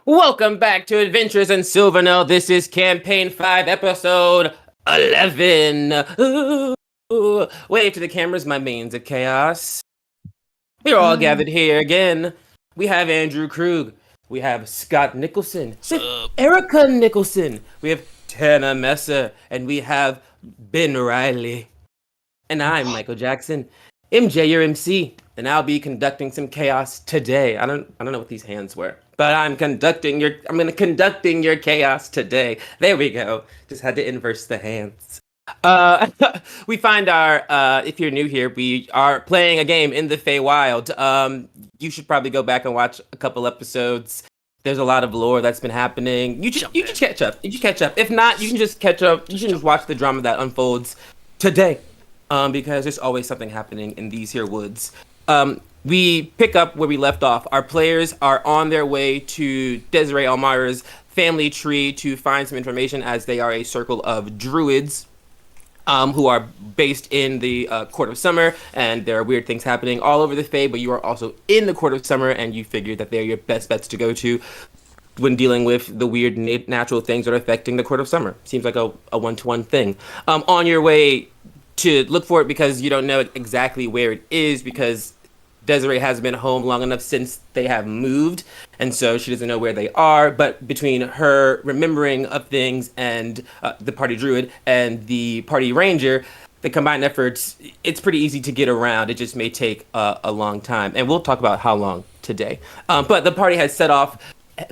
Welcome back to Adventures in Silvernote. This is Campaign 5, Episode 11. Wave to the cameras, my mains of chaos. We're all gathered here again. We have Andrew Krug. We have Scott Nicholson. We have Erica Nicholson. We have Tana Messer. And we have Ben Reily. And I'm Michael Jackson. MJ, your MC. And I'll be conducting some chaos today. I don't know what these hands were, but I'm conducting your chaos today. There we go. Just had to inverse the hands. We find if you're new here, we are playing a game in the Feywild. You should probably go back and watch a couple episodes. There's a lot of lore that's been happening. You just catch up. You catch up. If not, you can just catch up. You can just watch the drama that unfolds today. Because there's always something happening in these here woods. We pick up where we left off. Our players are on their way to Desiree Elmira's family tree to find some information, as they are a circle of druids who are based in the Court of Summer, and there are weird things happening all over the Fae, but you are also in the Court of Summer, and you figure that they're your best bets to go to when dealing with the weird natural things that are affecting the Court of Summer. Seems like a one-to-one thing. On your way to look for it, because you don't know exactly where it is, because Desiree hasn't been home long enough since they have moved, and so she doesn't know where they are. But between her remembering of things and the party druid and the party ranger, the combined efforts, it's pretty easy to get around. It just may take a long time, and we'll talk about how long today. But the party has set off,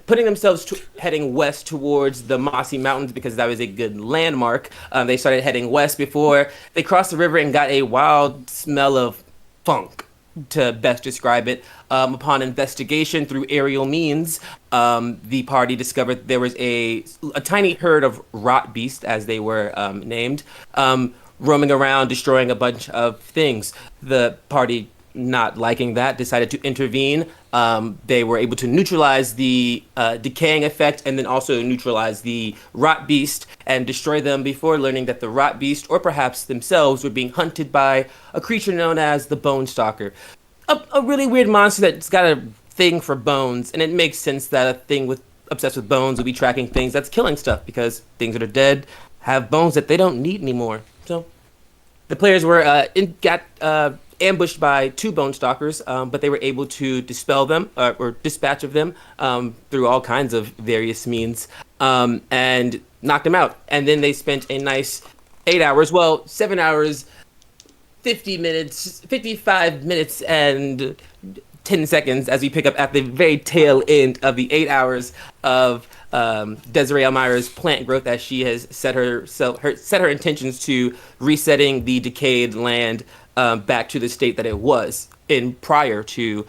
putting themselves heading west towards the Mossy Mountains, because that was a good landmark. They started heading west before they crossed the river and got a wild smell of funk, to best describe it. Upon investigation through aerial means, the party discovered there was a tiny herd of rot beasts, as they were named, roaming around, destroying a bunch of things. The party, not liking that, decided to intervene. They were able to neutralize the decaying effect, and then also neutralize the rot beast and destroy them, before learning that the rot beast, or perhaps themselves, were being hunted by a creature known as the Bone Stalker. A really weird monster that's got a thing for bones, and it makes sense that a thing obsessed with bones will be tracking things that's killing stuff, because things that are dead have bones that they don't need anymore. So the players were ambushed by two bone stalkers, but they were able to dispel them, or dispatch of them, through all kinds of various means, and knocked them out. And then they spent a nice 7 hours, 55 minutes and 10 seconds, as we pick up at the very tail end of the 8 hours of Desiree Elmira's plant growth, as she has set her intentions to resetting the decayed land back to the state that it was in prior to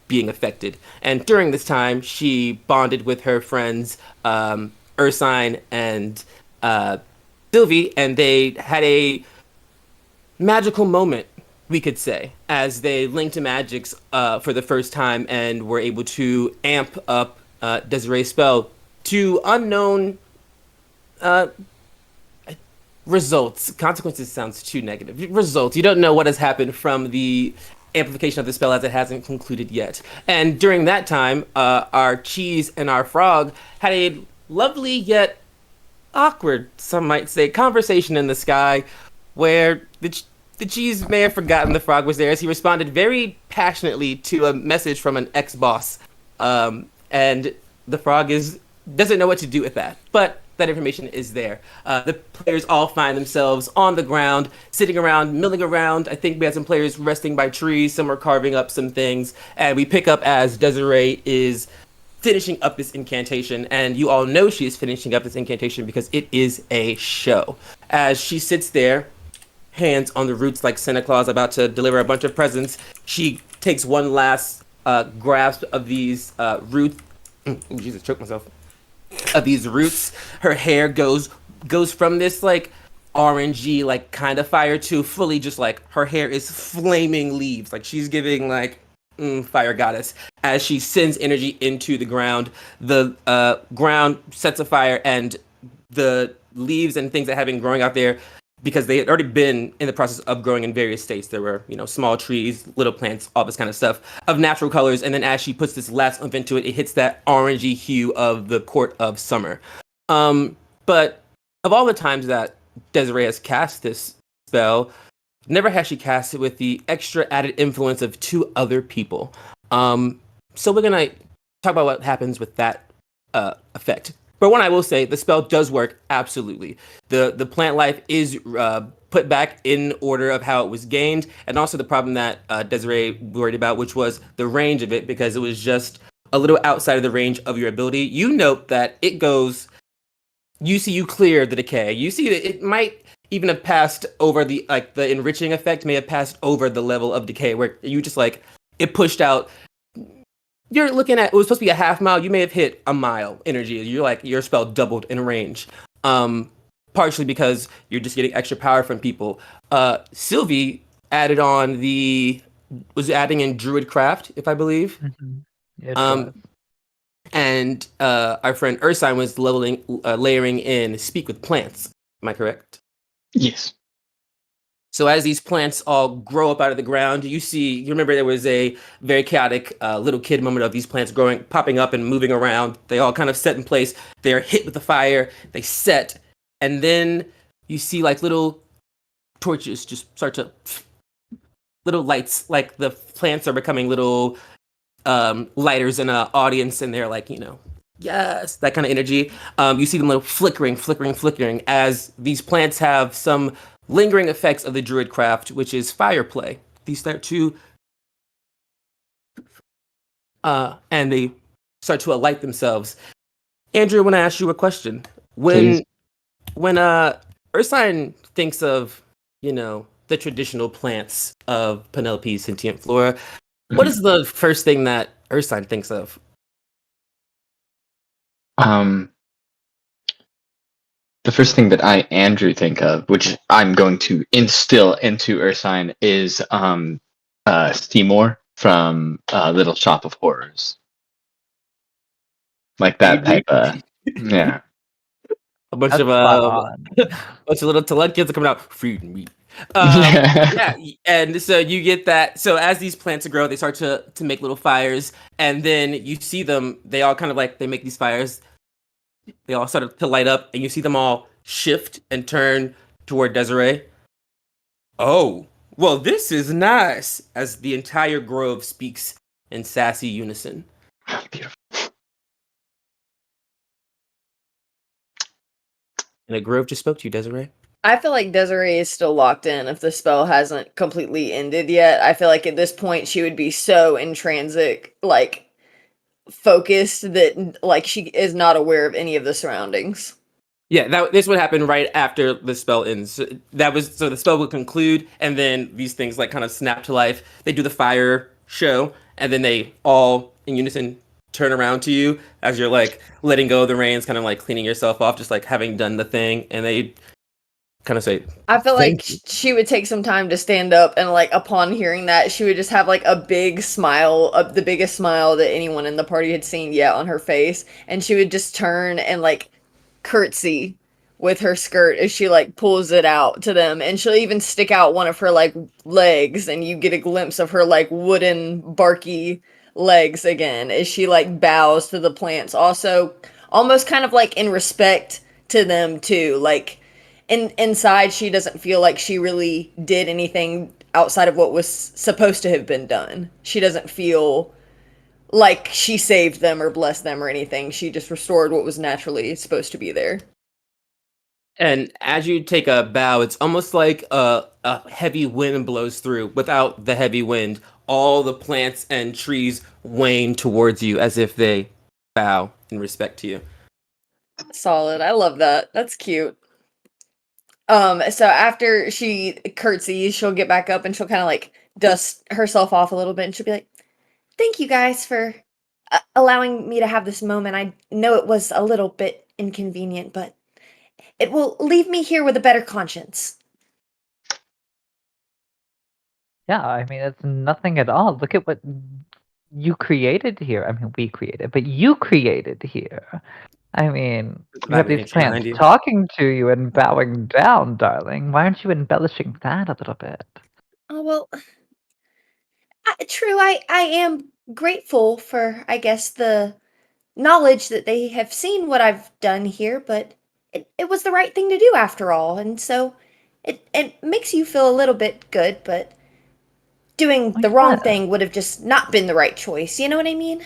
being affected. And during this time, she bonded with her friends Ursine and Sylvie, and they had a magical moment, we could say, as they linked to magics for the first time, and were able to amp up Desiree's spell to unknown results. Consequences sounds too negative. Results. You don't know what has happened from the amplification of the spell, as it hasn't concluded yet. And during that time, our cheese and our frog had a lovely yet awkward, some might say, conversation in the sky, where the cheese may have forgotten the frog was there, as he responded very passionately to a message from an ex-boss. And the frog doesn't know what to do with that, but that information is there. The players all find themselves on the ground, sitting around, milling around. I think we had some players resting by trees, some are carving up some things, and we pick up as Desiree is finishing up this incantation, and you all know she is finishing up this incantation because it is a show. As she sits there, hands on the roots like Santa Claus about to deliver a bunch of presents, she takes one last grasp of these roots. Jesus, choked myself. Of these roots. Her hair goes from this like orangey, like kind of fire, to fully just like her hair is flaming leaves. Like she's giving like fire goddess. As she sends energy into the ground, the ground sets afire, and the leaves and things that have been growing out there because they had already been in the process of growing in various states. There were, small trees, little plants, all this kind of stuff of natural colors. And then as she puts this last oomph into it, it hits that orangey hue of the court of summer. But of all the times that Desiree has cast this spell, never has she cast it with the extra added influence of two other people. So we're gonna talk about what happens with that effect. For one, I will say the spell does work absolutely. The plant life is put back in order of how it was gained, and also the problem that Desiree worried about, which was the range of it, because it was just a little outside of the range of your ability. You note that it goes. You clear the decay. You see that it might even have passed over the enriching effect may have passed over the level of decay where you just it pushed out. You're looking at, it was supposed to be a half mile. You may have hit a mile energy. Your spell doubled in range. Partially because you're just getting extra power from people. Sylvie was adding in Druidcraft, if I believe. Mm-hmm. It was. And our friend Ursine was layering in Speak with Plants. Am I correct? Yes. So as these plants all grow up out of the ground, you remember there was a very chaotic little kid moment of these plants popping up and moving around. They all kind of set in place. They're hit with the fire. They set. And then you see little torches just start to, little lights, like the plants are becoming little lighters in an audience, and they're yes, that kind of energy. You see them little flickering as these plants have some lingering effects of the Druidcraft, which is fire play. These start to and they start to alight themselves. Andrew, I want to ask you a question. When Ursine thinks of, the traditional plants of Penelope's sentient flora, what is the first thing that Ursine thinks of? The first thing that Andrew, think of, which I'm going to instill into Ursine, is Seymour from Little Shop of Horrors. Like that type of, yeah. A bunch That's of bunch of little teleckids are coming out, food and meat. Yeah, and so you get that. So as these plants grow, they start to make little fires, and then you see them. They all kind of they make these fires. They all start to light up, and you see them all shift and turn toward Desiree. Oh, well, this is nice. As the entire grove speaks in sassy unison. Beautiful. And the grove just spoke to you, Desiree. I feel like Desiree is still locked in if the spell hasn't completely ended yet. I feel like at this point she would be so intrinsic, focused that she is not aware of any of the surroundings. Yeah, this would happen right after the spell ends. So the spell would conclude, and then these things kind of snap to life. They do the fire show, and then they all in unison turn around to you as you're letting go of the reins, kind of cleaning yourself off, just having done the thing, and they kind of say, I feel like she would take some time to stand up, and upon hearing that, she would just have a big smile, the biggest smile that anyone in the party had seen yet on her face, and she would just turn and curtsy with her skirt as she pulls it out to them, and she'll even stick out one of her legs, and you get a glimpse of her wooden barky legs again as she bows to the plants, also almost kind of in respect to them too. Inside she doesn't feel like she really did anything outside of what was supposed to have been done. She doesn't feel like she saved them or blessed them or anything. She just restored what was naturally supposed to be there. And as you take a bow, it's almost like a heavy wind blows through. Without the heavy wind, all the plants and trees wane towards you as if they bow in respect to you. Solid. I love that. That's cute. So after she curtsies, she'll get back up and she'll kind of dust herself off a little bit, and she'll be like, "Thank you guys for allowing me to have this moment. I know it was a little bit inconvenient, but it will leave me here with a better conscience." Yeah, I mean, it's nothing at all. Look at what you created here. I mean, we created, but you created here. I mean, you Behind have me, these plants behind you. talking to you and bowing down, darling. Why aren't you embellishing that a little bit? Oh, well, true, I am grateful for, I guess, the knowledge that they have seen what I've done here, but it was the right thing to do after all, and so it makes you feel a little bit good, but doing Oh, the wrong yeah. thing would have just not been the right choice, you know what I mean?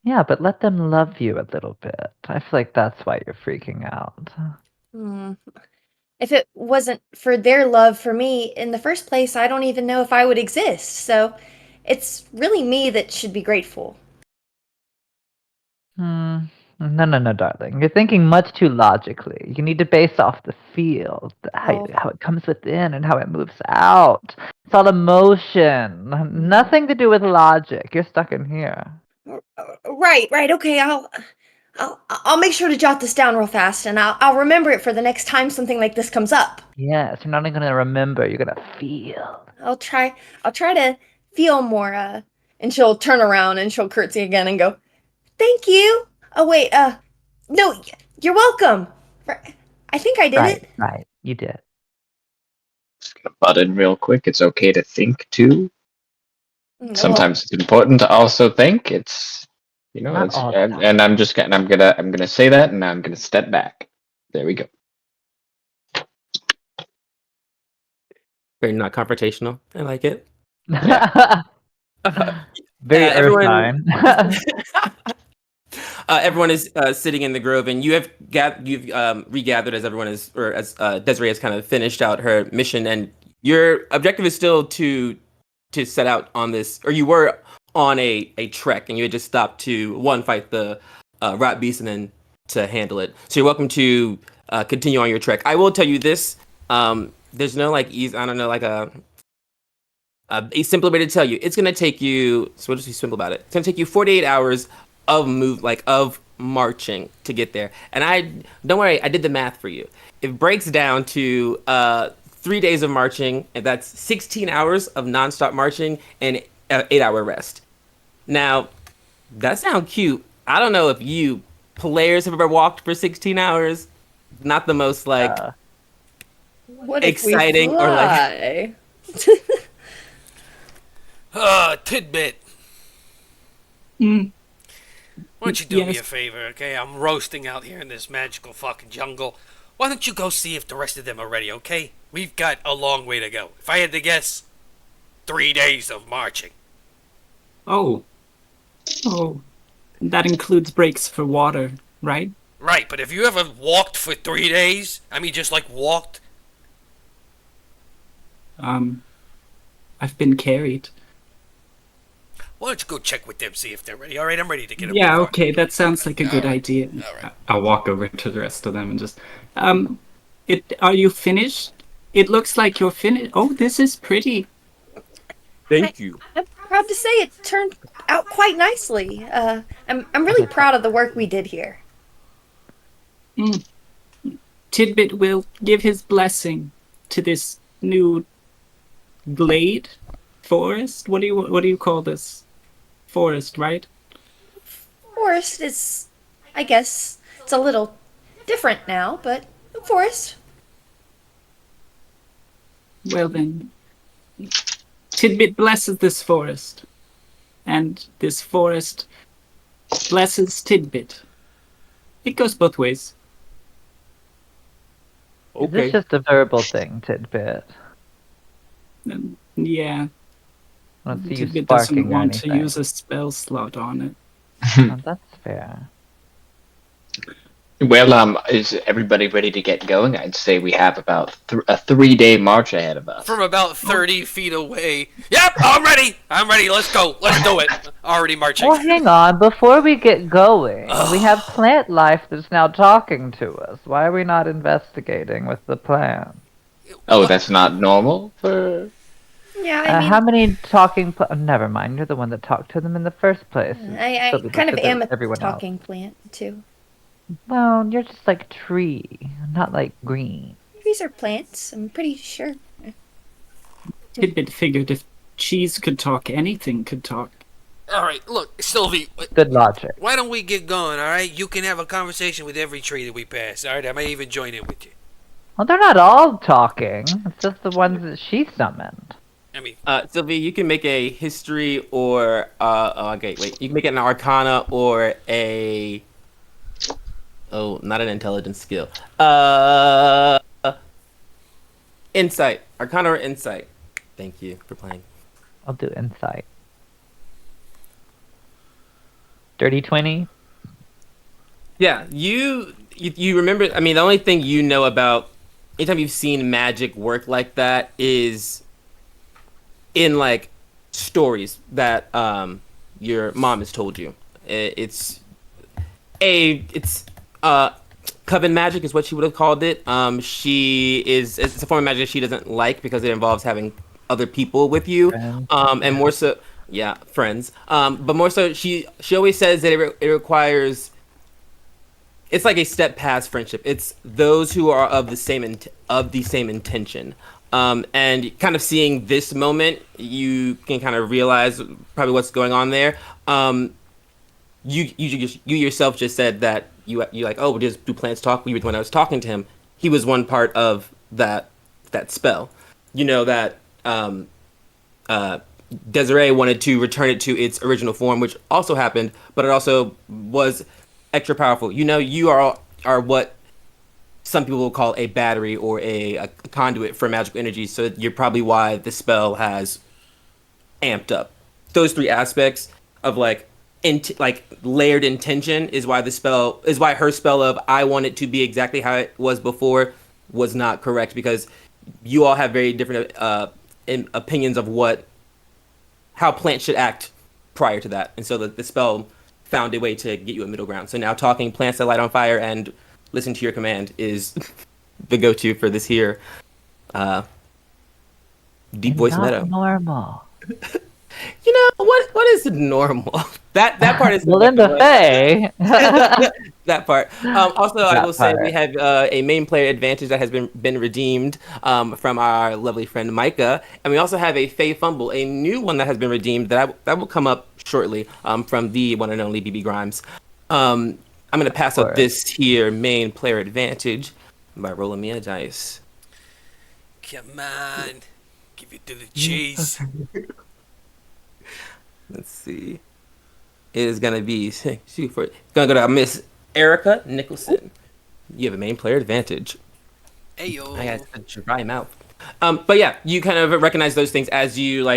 Yeah, but let them love you a little bit. I feel like that's why you're freaking out. Hmm. If it wasn't for their love for me in the first place, I don't even know if I would exist. So it's really me that should be grateful. Hmm. No, darling. You're thinking much too logically. You need to base off the feel, Oh, how it comes within and how it moves out. It's all emotion. Nothing to do with logic. You're stuck in here. right. Okay, I'll make sure to jot this down real fast, and I'll remember it for the next time something like this comes up. Yes, you're not even gonna remember. You're gonna feel. I'll try. I'll try to feel more. And she'll turn around and she'll curtsy again and go, "Thank you." Oh wait. No, you're welcome. I think I did Right, it. right. You did. Just gonna butt in real quick. It's okay to think too. Well, Sometimes it's important to also think. It's Not it's all the time. and I'm gonna say that and I'm gonna step back. There we go. Very not confrontational. I like it. Yeah. Very earth Everyone, sign. everyone is sitting in the grove, and you've regathered as everyone is, or as Desiree has kind of finished out her mission, and your objective is still to set out on this, or you were on a trek, and you had just stopped to one fight the rat beast, and then to handle it. So you're welcome to continue on your trek. I will tell you this: there's no like easy, I don't know, like a simple way to tell you. It's gonna take you. So we'll just be simple about it. It's gonna take you 48 hours of marching to get there. And I don't worry, I did the math for you. It breaks down to 3 days of marching, and that's 16 hours of nonstop marching and 8-hour rest. Now, that sounds cute. I don't know if you players have ever walked for 16 hours. Not the most like Uh, what if we exciting or like. fly? Tidbit. Mm, Why don't you do me yes. a favor, okay? I'm roasting out here in this magical fucking jungle. Why don't you go see if the rest of them are ready, okay? We've got a long way to go. If I had to guess, 3 days of marching. Oh. Oh. That includes breaks for water, right? Right, but have you ever walked for 3 days? I mean, just like walked? I've been carried. Why don't you go check with them, see if they're ready? Alright, I'm ready to get them. Yeah, okay, that sounds like a good idea. Alright. I'll walk over to the rest of them and just are you finished? It looks like you're finished. Oh, this is pretty. Thank you. I'm proud to say it turned out quite nicely. I'm really proud of the work we did here. Tidbit will give his blessing to this new glade forest. What do you call this? Forest, right? Forest is, I guess, it's a little different now, but a forest. Well then, Tidbit blesses this forest, and this forest blesses Tidbit. It goes both ways. Is this just a verbal thing, Tidbit? Yeah, I don't see you Tidbit doesn't sparking or want to anything. use a spell slot on it. Oh, that's fair. Well, is everybody ready to get going? I'd say we have about a 3-day march ahead of us. From about 30 feet away. Yep, I'm ready! I'm ready, let's go. Let's do it. Already marching. Well, hang on. Before we get going, we have plant life that's now talking to us. Why are we not investigating with the plant? Oh, that's not normal for. Yeah, I mean, How many talking never mind, you're the one that talked to them in the first place. I So did kind of am a everyone else. talking plant, too. Well, you're just like tree, not like green. Trees are plants, I'm pretty sure. Tidbit figured if cheese could talk, anything could talk. All right, look, Sylvie. Good logic. Why don't we get going? All right, you can have a conversation with every tree that we pass. All right, I may even join in with you. Well, they're not all talking. It's just the ones that she summoned. I mean, Sylvie, you can make a history or okay, wait. You can make it an arcana or a not an intelligence skill. Insight. Arcana or insight. Thank you for playing. I'll do insight. Dirty 20. Yeah, you remember. I mean, the only thing you know about anytime you've seen magic work like that is in like stories that your mom has told you. It's coven magic is what she would have called it. It's a form of magic she doesn't like because it involves having other people with you. Friends. And more so, yeah, friends. But more so, she always says that it requires. It's like a step past friendship. It's those who are of the same intention. And kind of seeing this moment, you can kind of realize probably what's going on there. You yourself just said that you like, oh, just do plants talk? When I was talking to him, he was one part of that spell. You know that Desiree wanted to return it to its original form, which also happened, but it also was extra powerful. You know, you are what some people will call a battery or a conduit for magical energy. So you're probably why the spell has amped up. Those three aspects of like layered intention is why her spell of I want it to be exactly how it was before was not correct, because you all have very different opinions of how plants should act prior to that, and so the spell found a way to get you a middle ground. So now talking plants that light on fire and listen to your command is the go-to for this here deep voice Not meta. normal. You know what is normal? That part is Melinda Faye. that part. Also, I That will say part. we have a main player advantage that has been redeemed from our lovely friend Micah, and we also have a Faye fumble, a new one that has been redeemed that will come up shortly from the one and only BB Grimes. I'm gonna pass up this here main player advantage by rolling me a dice. come on, give it to the cheese. Let's see. It is gonna be gonna go to Miss Erica Nicholson. You have a main player advantage. Ayo. I had such a dry mouth. But yeah, you kind of recognize those things as you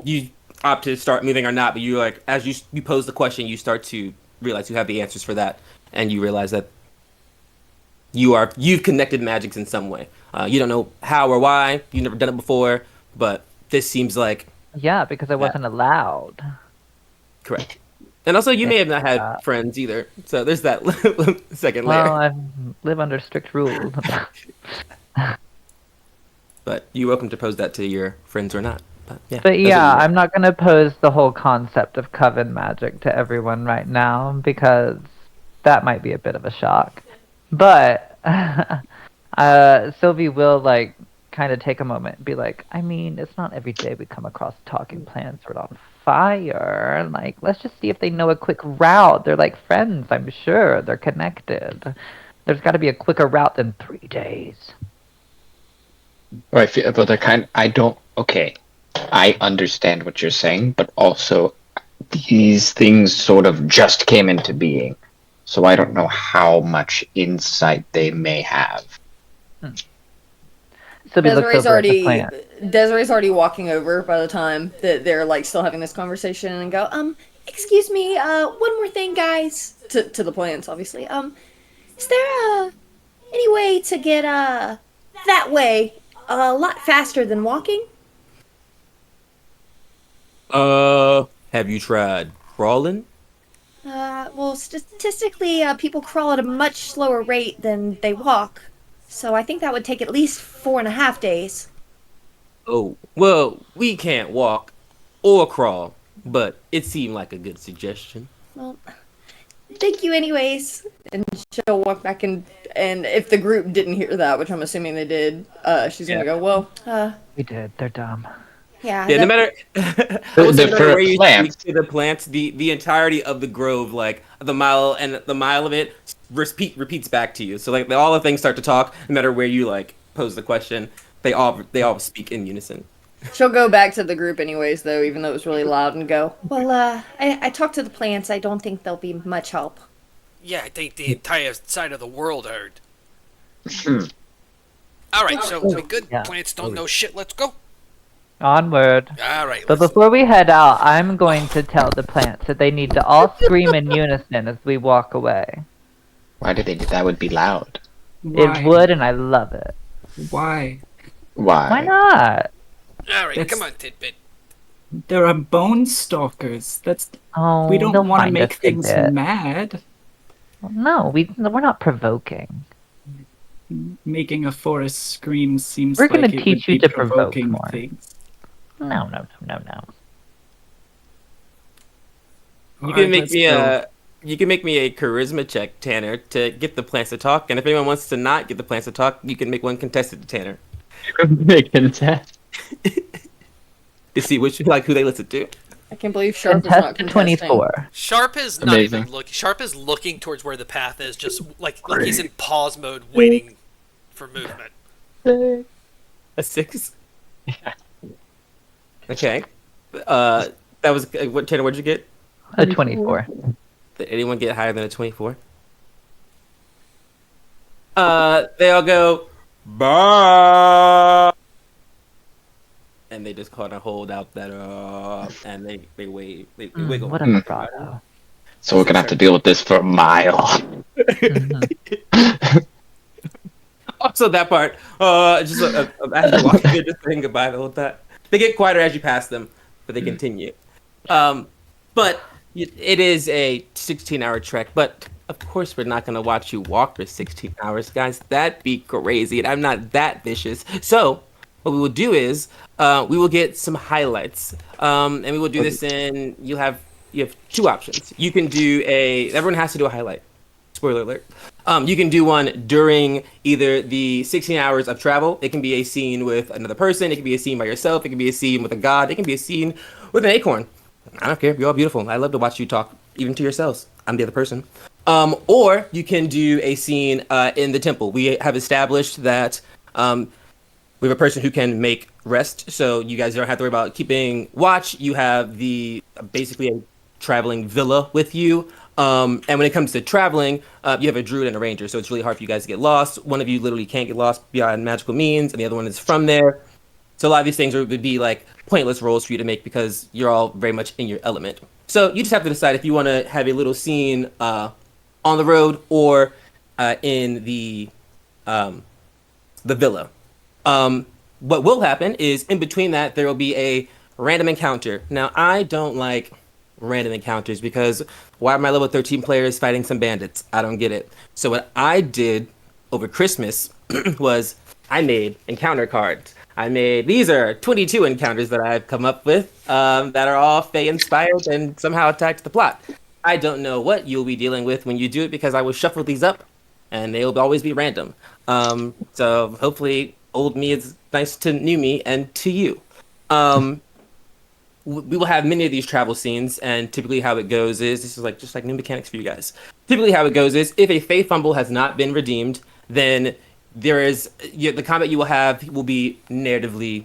you opt to start moving or not. But you as you pose the question, you start to realize you have the answers for that, and you realize that you've connected magics in some way. You don't know how or why. You've never done it before, but this seems like Yeah, because I wasn't allowed. correct. And also, you may have not had friends either, so there's that second layer. Well, I live under strict rules. But you're welcome to pose that to your friends or not. But yeah, But those yeah, are I'm not going to pose the whole concept of coven magic to everyone right now because that might be a bit of a shock. But Sylvie will kind of take a moment and be like, I mean, it's not every day we come across talking plants or on fire. Like, let's just see if they know a quick route. They're like friends, I'm sure. They're connected. There's got to be a quicker route than 3 days. Right, but they're okay. I understand what you're saying, but also these things sort of just came into being. So I don't know how much insight they may have. Sylvie looks over at the plant. Desiree's already walking over by the time that they're still having this conversation, and go, excuse me, one more thing, guys. To the plants, obviously. Is there any way to get that way a lot faster than walking? Have you tried crawling? Well, statistically, people crawl at a much slower rate than they walk. So I think that would take at least 4.5 days. Oh, well, we can't walk or crawl, but it seemed like a good suggestion. Well, thank you anyways. And she'll walk back and if the group didn't hear that, which I'm assuming they did, she's gonna go, well, We did. They're dumb. Yeah, Yeah, no matter I will say no matter For where you plants, speak to the plants, the entirety of the grove, like the mile of it, repeats back to you. So like all the things start to talk, no matter where you like pose the question. They all speak in unison. she'll go back to the group anyways, though, even though it was really loud, and go, well, I talked to the plants. I don't think they'll be much help. Yeah, I think the entire side of the world heard. Hmm. Alright, so we good? Yeah. Plants don't know shit, let's go. Onward. Alright, But let's... before we head out, I'm going to tell the plants that they need to all scream in unison as we walk away. Why do they do that? Would be loud. Why? It would, and I love it. Why? Why? Why not? Alright, That's- come on, Tidbit. There are bone stalkers. That's Oh, we don't they'll want to find make us, things Tidbit. mad. No, we're not provoking. Making a forest scream seems We're like gonna it teach would you be to provoke provoking more. things. No. You Alright, can make let's me go. you can make me a charisma check, Tanner, to get the plants to talk. And if anyone wants to not get the plants to talk, you can make one contested to Tanner Make contest. to see which who they listen to. I can't believe Sharp is not Contestant contesting. 24. Sharp is not Amazing. even looking. Sharp is looking towards where the path is, just like he's in pause mode, waiting for movement. A 6. Okay. That was what Tanner. What'd you get? A 24. Did anyone get higher than a 24? They all go, bah! And they just kind of hold out that, and they wave, they wiggle. What a vibrato. So we're gonna have to deal with this for a mile. Mhm. Also, that part, just as you're walking, they're just saying goodbye the whole time. They get quieter as you pass them, but they continue. But it is a 16-hour trek. But of course, we're not gonna watch you walk for 16 hours, guys. That'd be crazy, and I'm not that vicious. So what we will do is we will get some highlights, and we will do this in. You have 2 options. You can do everyone has to do a highlight. Spoiler alert. You can do one during either the 16 hours of travel. It can be a scene with another person. It can be a scene by yourself. It can be a scene with a god. It can be a scene with an acorn. I don't care. You're all beautiful. I love to watch you talk, even to yourselves. I'm the other person. Or you can do a scene in the temple. We have established that we have a person who can make rest, so you guys don't have to worry about keeping watch. You have basically a traveling villa with you. And when it comes to traveling, you have a druid and a ranger, so it's really hard for you guys to get lost. One of you literally can't get lost beyond magical means, and the other one is from there. So a lot of these things would be like pointless rolls for you to make because you're all very much in your element. So you just have to decide if you want to have a little scene on the road or in the villa. What will happen is in between that there will be a random encounter. Now I don't like random encounters because why are my level 13 players fighting some bandits? I don't get it. So what I did over Christmas was I made encounter cards. These are 22 encounters that I've come up with that are all Fae inspired and somehow attached to the plot. I don't know what you'll be dealing with when you do it because I will shuffle these up and they'll always be random. So hopefully old me is nice to new me and to you. We will have many of these travel scenes, and typically how it goes is this is like just like new mechanics for you guys. Typically how it goes is if a Fae fumble has not been redeemed, then there is the combat you will have will be narratively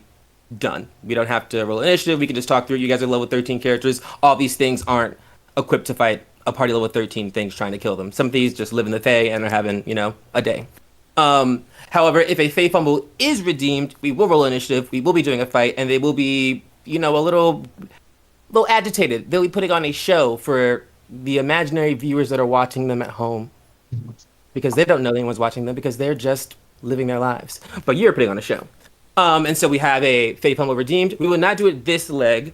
done. We don't have to roll initiative. We can just talk through it. You guys are level 13 characters. All these things aren't equipped to fight a party level 13 things trying to kill them. Some of these just live in the Fae and are having a day. However, if a Fae fumble is redeemed, we will roll initiative. We will be doing a fight, and they will be a little agitated. They'll be putting on a show for the imaginary viewers that are watching them at home because they don't know anyone's watching them because they're just living their lives. But you're putting on a show. And so we have a Fae Fumble redeemed. We will not do it this leg.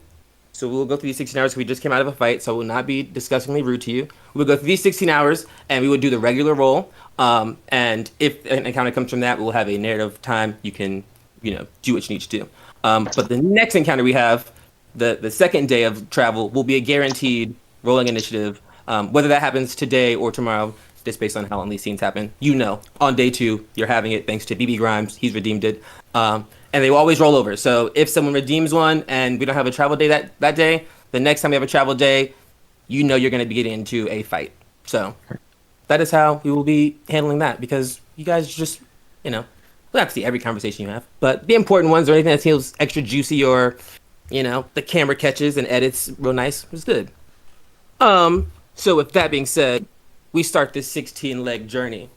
So we'll go through these 16 hours. We just came out of a fight, so we will not be disgustingly rude to you. We'll go through these 16 hours, and we would do the regular roll. And if an encounter comes from that, we'll have a narrative time. You can, do what you need to do. But the next encounter we have, the second day of travel, will be a guaranteed rolling initiative. Whether that happens today or tomorrow, just based on how long these scenes happen. On day 2, you're having it thanks to BB Grimes. He's redeemed it. and they will always roll over. So if someone redeems one and we don't have a travel day that day, the next time we have a travel day, you know you're going to be getting into a fight. So that is how we will be handling that, because you guys just, you know, we'll have to see every conversation you have, but the important ones or anything that feels extra juicy or, you know, the camera catches and edits real nice is good. So with that being said, we start this 16-leg journey.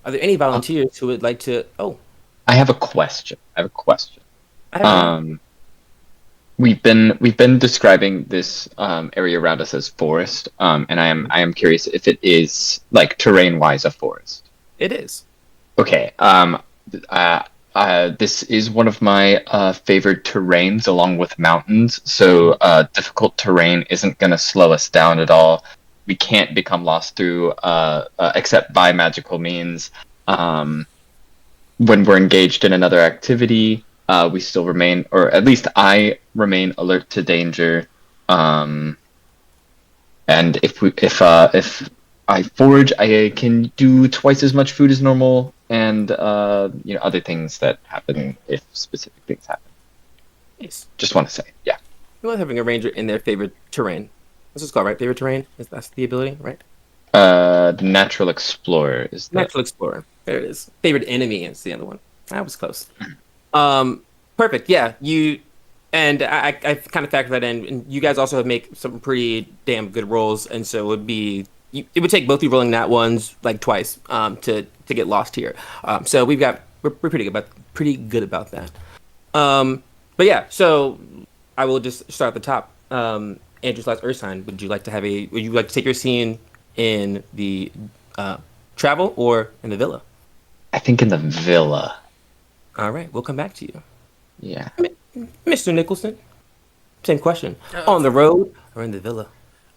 Are there any volunteers who would like to? Oh, I have a question. I have We've been describing this area around us as forest, and I am curious if it is like terrain-wise a forest. It is. Okay. This is one of my favored terrains, along with mountains. So difficult terrain isn't going to slow us down at all. We can't become lost through except by magical means. When we're engaged in another activity, we still remain, or at least I remain, alert to danger. And if I forage, I can do twice as much food as normal, and other things that happen if specific things happen. Nice. Just want to say, yeah. You want having a ranger in their favorite terrain. This is called, right? Favorite terrain? That's the ability, right? The natural explorer is the Natural explorer. There it is. Favorite enemy is the other one. That was close. Perfect. Yeah, you and I kind of factor that in. And you guys also make some pretty damn good rolls, and so it would be. It would take both you rolling nat ones like twice to get lost here. So we're pretty good about that. But yeah, so I will just start at the top. Andrew / Ursine, would you like to take your scene in the travel or in the villa? I think in the villa. All right, we'll come back to you. Yeah. Mr. Nicholson, same question. On the road or in the villa?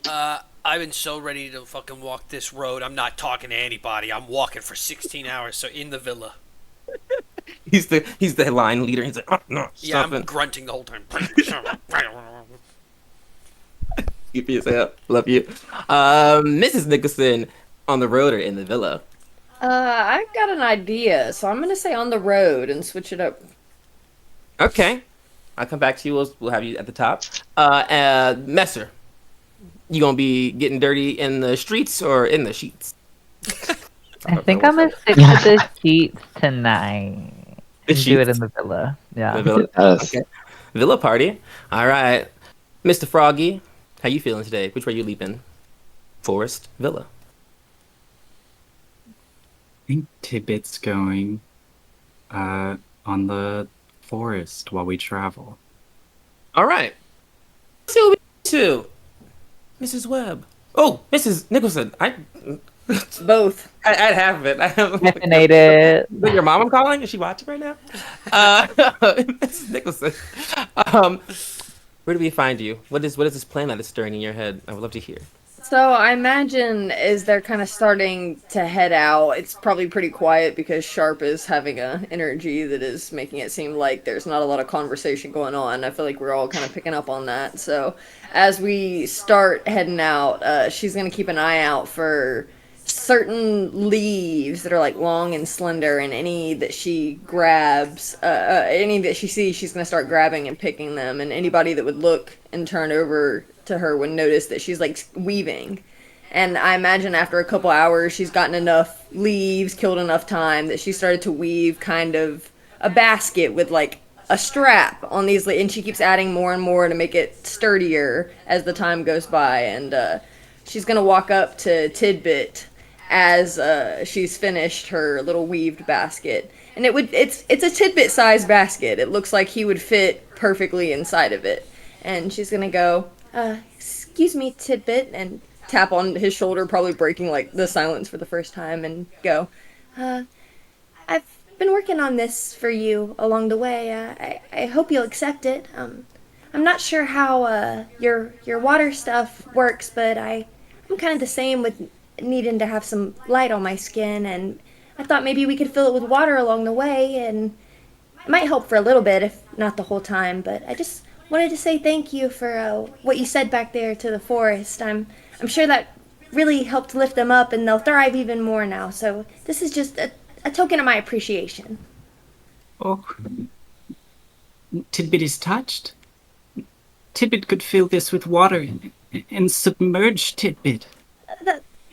I've been so ready to fucking walk this road. I'm not talking to anybody. I'm walking for 16 hours, so in the villa. He's the line leader. He's like, oh, no, yeah, stop I'm it. grunting the whole time. Keep yourself. Love you. Mrs. Nicholson, on the road or in the villa? I've got an idea, so I'm gonna say on the road and switch it up. Okay. I'll come back to you. We'll have you at the top. Messer, you gonna be getting dirty in the streets or in the sheets? I think I'm gonna stick to the sheets tonight. The Do it sheets? in the villa. Yeah. The villa? Yes. Okay. Villa party. All right. Mr. Froggy, how you feeling today? Which way you leaping? Forest, villa. I think Tidbit's going on the forest while we travel. All right. Two. Mrs. Webb. Oh, Mrs. Nicholson. Both. I'd have it. Hyphenated. Is that your mom I'm calling? Is she watching right now? Mrs. Nicholson. Where do we find you? What is this plan that is stirring in your head? I would love to hear. So I imagine as they're kind of starting to head out, it's probably pretty quiet because Sharp is having a energy that is making it seem like there's not a lot of conversation going on. I feel like we're all kind of picking up on that. So as we start heading out, she's going to keep an eye out for certain leaves that are like long and slender, and any that she grabs, any that she sees, she's going to start grabbing and picking them, and anybody that would look and turn over to her would notice that she's like weaving. And I imagine after a couple hours she's gotten enough leaves, killed enough time, that she started to weave kind of a basket with like a strap on these, and she keeps adding more and more to make it sturdier as the time goes by. And she's gonna walk up to Tidbit as she's finished her little weaved basket, and it's a Tidbit sized basket. It looks like he would fit perfectly inside of it. And she's gonna go, excuse me, Tidbit, and tap on his shoulder, probably breaking like the silence for the first time, and go, I've been working on this for you along the way. I hope you'll accept it. I'm not sure how your water stuff works, but I'm kind of the same with needing to have some light on my skin, and I thought maybe we could fill it with water along the way, and it might help for a little bit, if not the whole time. But I just wanted to say thank you for what you said back there to the forest. I'm sure that really helped lift them up, and they'll thrive even more now. So this is just a token of my appreciation. Oh, Tidbit is touched. Tidbit could fill this with water and submerge Tidbit.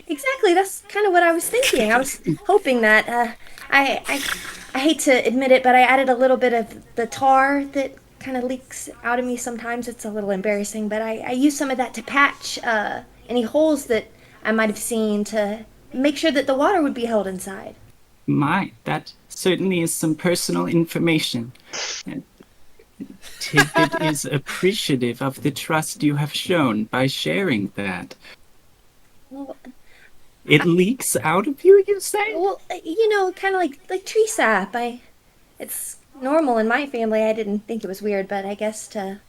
Exactly, that's kind of what I was thinking. I was hoping that. I hate to admit it, but I added a little bit of the tar that kind of leaks out of me sometimes. It's a little embarrassing, but I used some of that to patch any holes that I might have seen to make sure that the water would be held inside. My, that certainly is some personal information. Tidbit is appreciative of the trust you have shown by sharing that. Well, It leaks out of you, you say? well, kind of like tree sap. It's normal in my family. I didn't think it was weird, but I guess to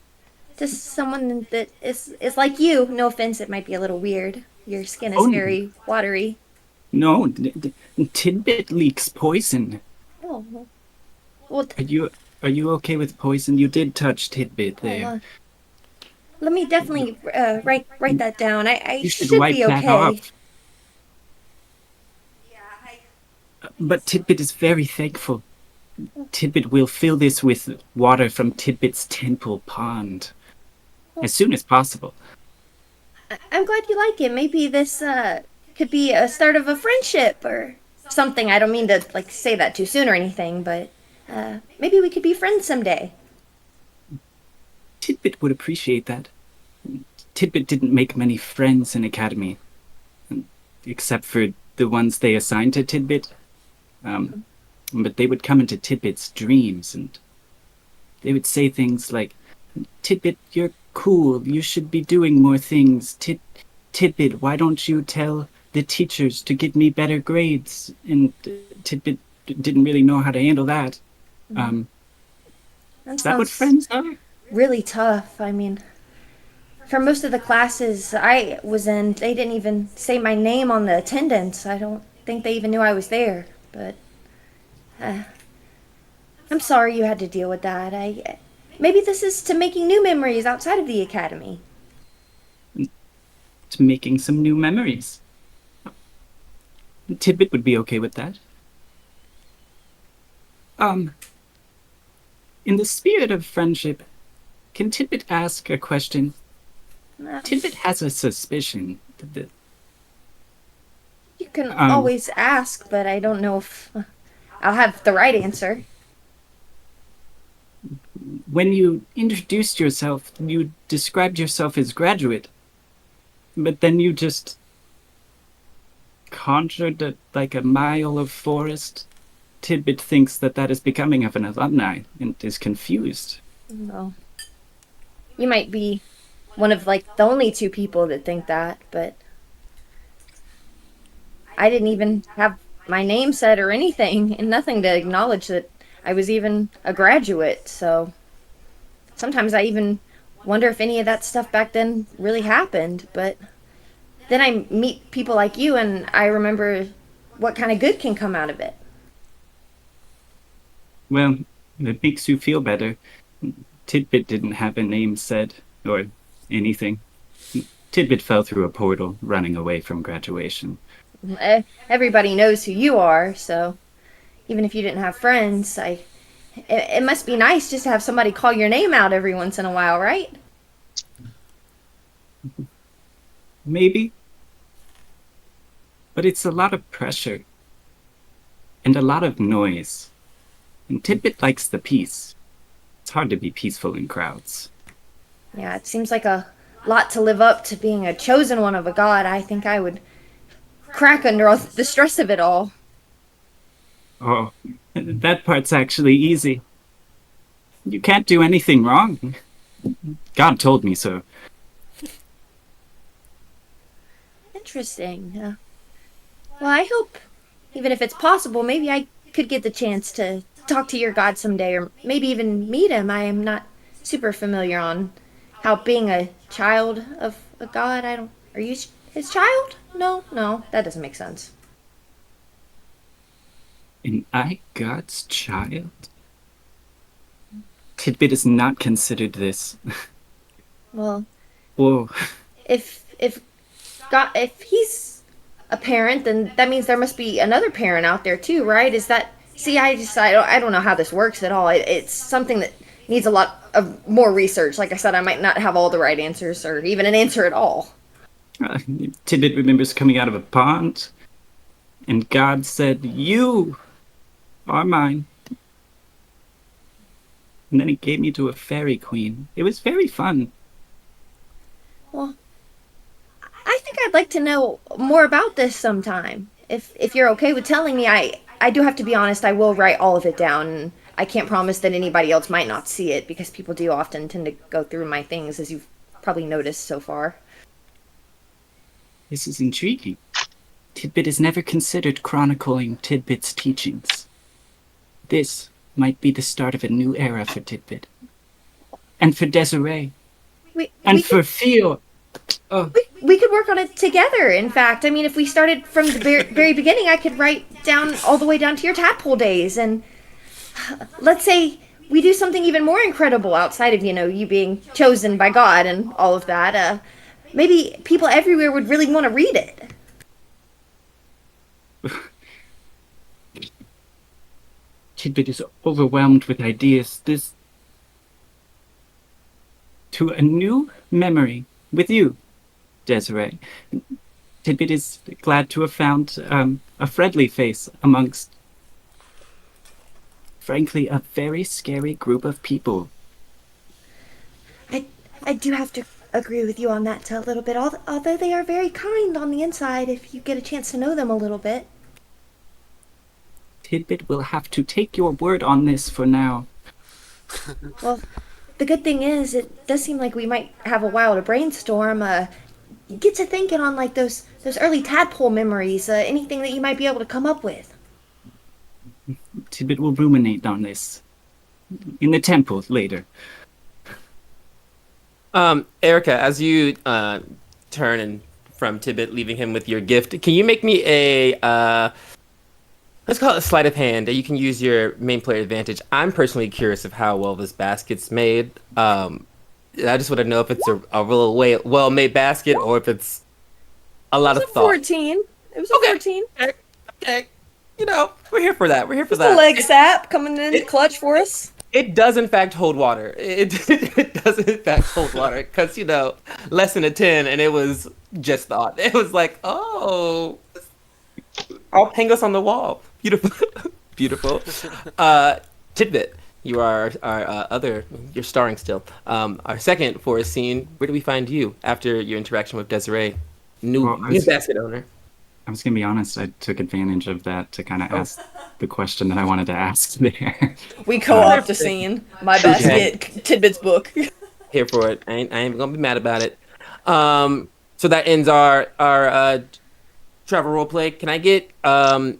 someone that is like you, no offense, it might be a little weird. Your skin is Oh, very watery. No, Tidbit leaks poison. Oh, well, Are you okay with poison? You did touch Tidbit well, there. let me definitely write that down. I You should should wipe be that okay. off. But Tidbit is very thankful. Tidbit will fill this with water from Tidbit's temple pond as soon as possible. I'm glad you like it. Maybe this could be a start of a friendship or something. I don't mean to say that too soon or anything, but maybe we could be friends someday. Tidbit would appreciate that. Tidbit didn't make many friends in Academy, except for the ones they assigned to Tidbit. But they would come into Tidbit's dreams, and they would say things like, Tidbit, you're cool, you should be doing more things. Tidbit, why don't you tell the teachers to give me better grades? And Tidbit didn't really know how to handle that. That Is that what sounds friends are? really tough. I mean, for most of the classes I was in, they didn't even say my name on the attendance. I don't think they even knew I was there. But I'm sorry you had to deal with that. Maybe this is to making new memories outside of the academy. To making some new memories. Tidbit would be okay with that. In the spirit of friendship, can Tidbit ask a question? Tidbit has a suspicion that You can always ask, but I don't know if I'll have the right answer. when you introduced yourself, you described yourself as graduate, but then you just conjured a mile of forest. Tidbit thinks that is becoming of an alumni and is confused. Well, you might be one of the only two people that think that, but I didn't even have my name said or anything, and nothing to acknowledge that I was even a graduate. So sometimes I even wonder if any of that stuff back then really happened. But then I meet people like you, and I remember what kind of good can come out of it. Well, it makes you feel better. Tidbit didn't have a name said, or anything. Tidbit fell through a portal, running away from graduation. Everybody knows who you are, so even if you didn't have friends, it must be nice just to have somebody call your name out every once in a while, right? Maybe. But it's a lot of pressure. And a lot of noise. And Tidbit likes the peace. It's hard to be peaceful in crowds. Yeah, it seems like a lot to live up to being a chosen one of a god. I think I would crack under all the stress of it all. Oh, that part's actually easy. You can't do anything wrong. God told me so. Interesting. Well, I hope, even if it's possible, maybe I could get the chance to talk to your god someday, or maybe even meet him. I am not super familiar on how being a child of a god, are you his child? No, that doesn't make sense. Am I God's child? Tidbit is not considered this. Well, Whoa. if he's a parent, then that means there must be another parent out there too, right? Is that? See, I don't know how this works at all. It's something that needs a lot of more research. Like I said, I might not have all the right answers or even an answer at all. Tidbit remembers coming out of a pond, and God said, "You are mine." And then he gave me to a fairy queen. It was very fun. Well, I think I'd like to know more about this sometime. If you're okay with telling me, I do have to be honest, I will write all of it down. And I can't promise that anybody else might not see it because people do often tend to go through my things, as you've probably noticed so far. This is intriguing. Tidbit has never considered chronicling Tidbit's teachings. This might be the start of a new era for Tidbit. And for Desiree. And for Theo. Oh. We could work on it together, in fact. I mean, if we started from the very beginning, I could write down all the way down to your tadpole days. And let's say we do something even more incredible outside of, you being chosen by God and all of that. Maybe people everywhere would really want to read it. Tidbit is overwhelmed with ideas. This... To a new memory with you, Desiree. Tidbit is glad to have found a friendly face amongst, frankly, a very scary group of people. I do have to agree with you on that a little bit, although they are very kind on the inside if you get a chance to know them a little bit. Tidbit will have to take your word on this for now. Well, the good thing is, it does seem like we might have a while to brainstorm. Get to thinking on like those early tadpole memories, anything that you might be able to come up with. Tidbit will ruminate on this in the temple later. Erica, as you turn from Tidbit, leaving him with your gift, can you make me a let's call it a sleight of hand? You can use your main player advantage. I'm personally curious of how well this basket's made. I just want to know if it's a real well-made basket or if it's a lot of thought. 14. It was a 14. Okay. We're here for that. The leg sap coming in clutch for us. It does in fact hold water. It does in fact hold water because less than a 10 and it was just thought. It was like, oh, I'll hang us on the wall. Beautiful. Tidbit, you are our you're starring still. Our second for a scene. Where do we find you after your interaction with Desiree, new basket owner? I was going to be honest, I took advantage of that to kind of ask the question that I wanted to ask there. We co-opt a scene. My basket, Tidbit's book. Here for it. I ain't going to be mad about it. So that ends our travel roleplay. Can I get I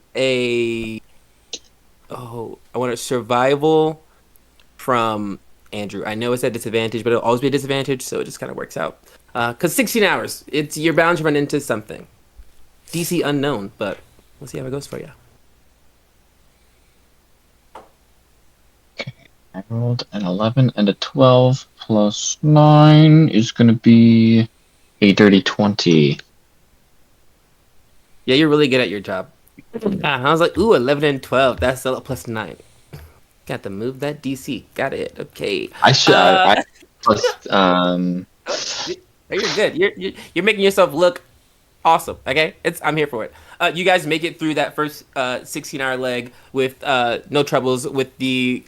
want a survival from Andrew. I know it's at disadvantage, but it'll always be a disadvantage, so it just kind of works out. Because 16 hours, you're bound to run into something. DC unknown, but we'll see how it goes for you. Okay, I rolled an 11 and a 12 plus 9 is going to be a dirty 20. Yeah, you're really good at your job. I was like, ooh, 11 and 12. That's a plus 9. Got to move that DC. Got it. Okay. I should. You're good. You're making yourself look awesome. Okay, I'm here for it. You guys make it through that first 16-hour leg with no troubles with the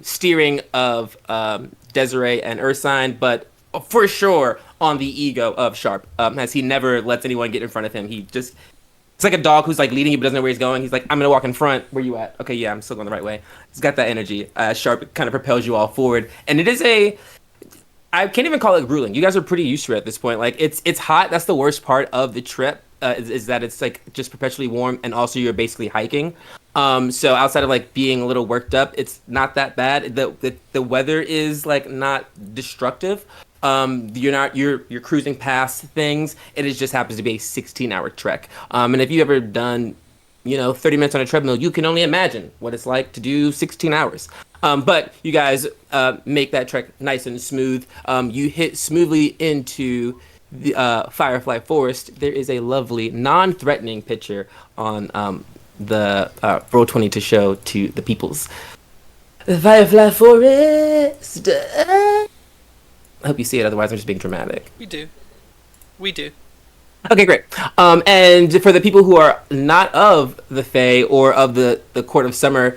steering of Desiree and Ursine, but for sure on the ego of Sharp, as he never lets anyone get in front of him. It's like a dog who's like leading you but doesn't know where he's going. He's like, I'm gonna walk in front. Where you at? Okay, yeah, I'm still going the right way. He's got that energy. Sharp kind of propels you all forward, and it is I can't even call it grueling. You guys are pretty used to it at this point. Like it's hot. That's the worst part of the trip. Is that it's like just perpetually warm, and also you're basically hiking. So outside of like being a little worked up, it's not that bad. The weather is like not destructive. You're cruising past things. It just happens to be a 16-hour trek. And if you've ever done 30 minutes on a treadmill, you can only imagine what it's like to do 16 hours. But you guys make that trek nice and smooth. You hit smoothly into the Firefly Forest. There is a lovely, non-threatening picture on the Roll20 to show to the peoples. The Firefly Forest. I hope you see it, otherwise I'm just being dramatic. We do. We do. Okay, great. And for the people who are not of the Fae or of the Court of Summer,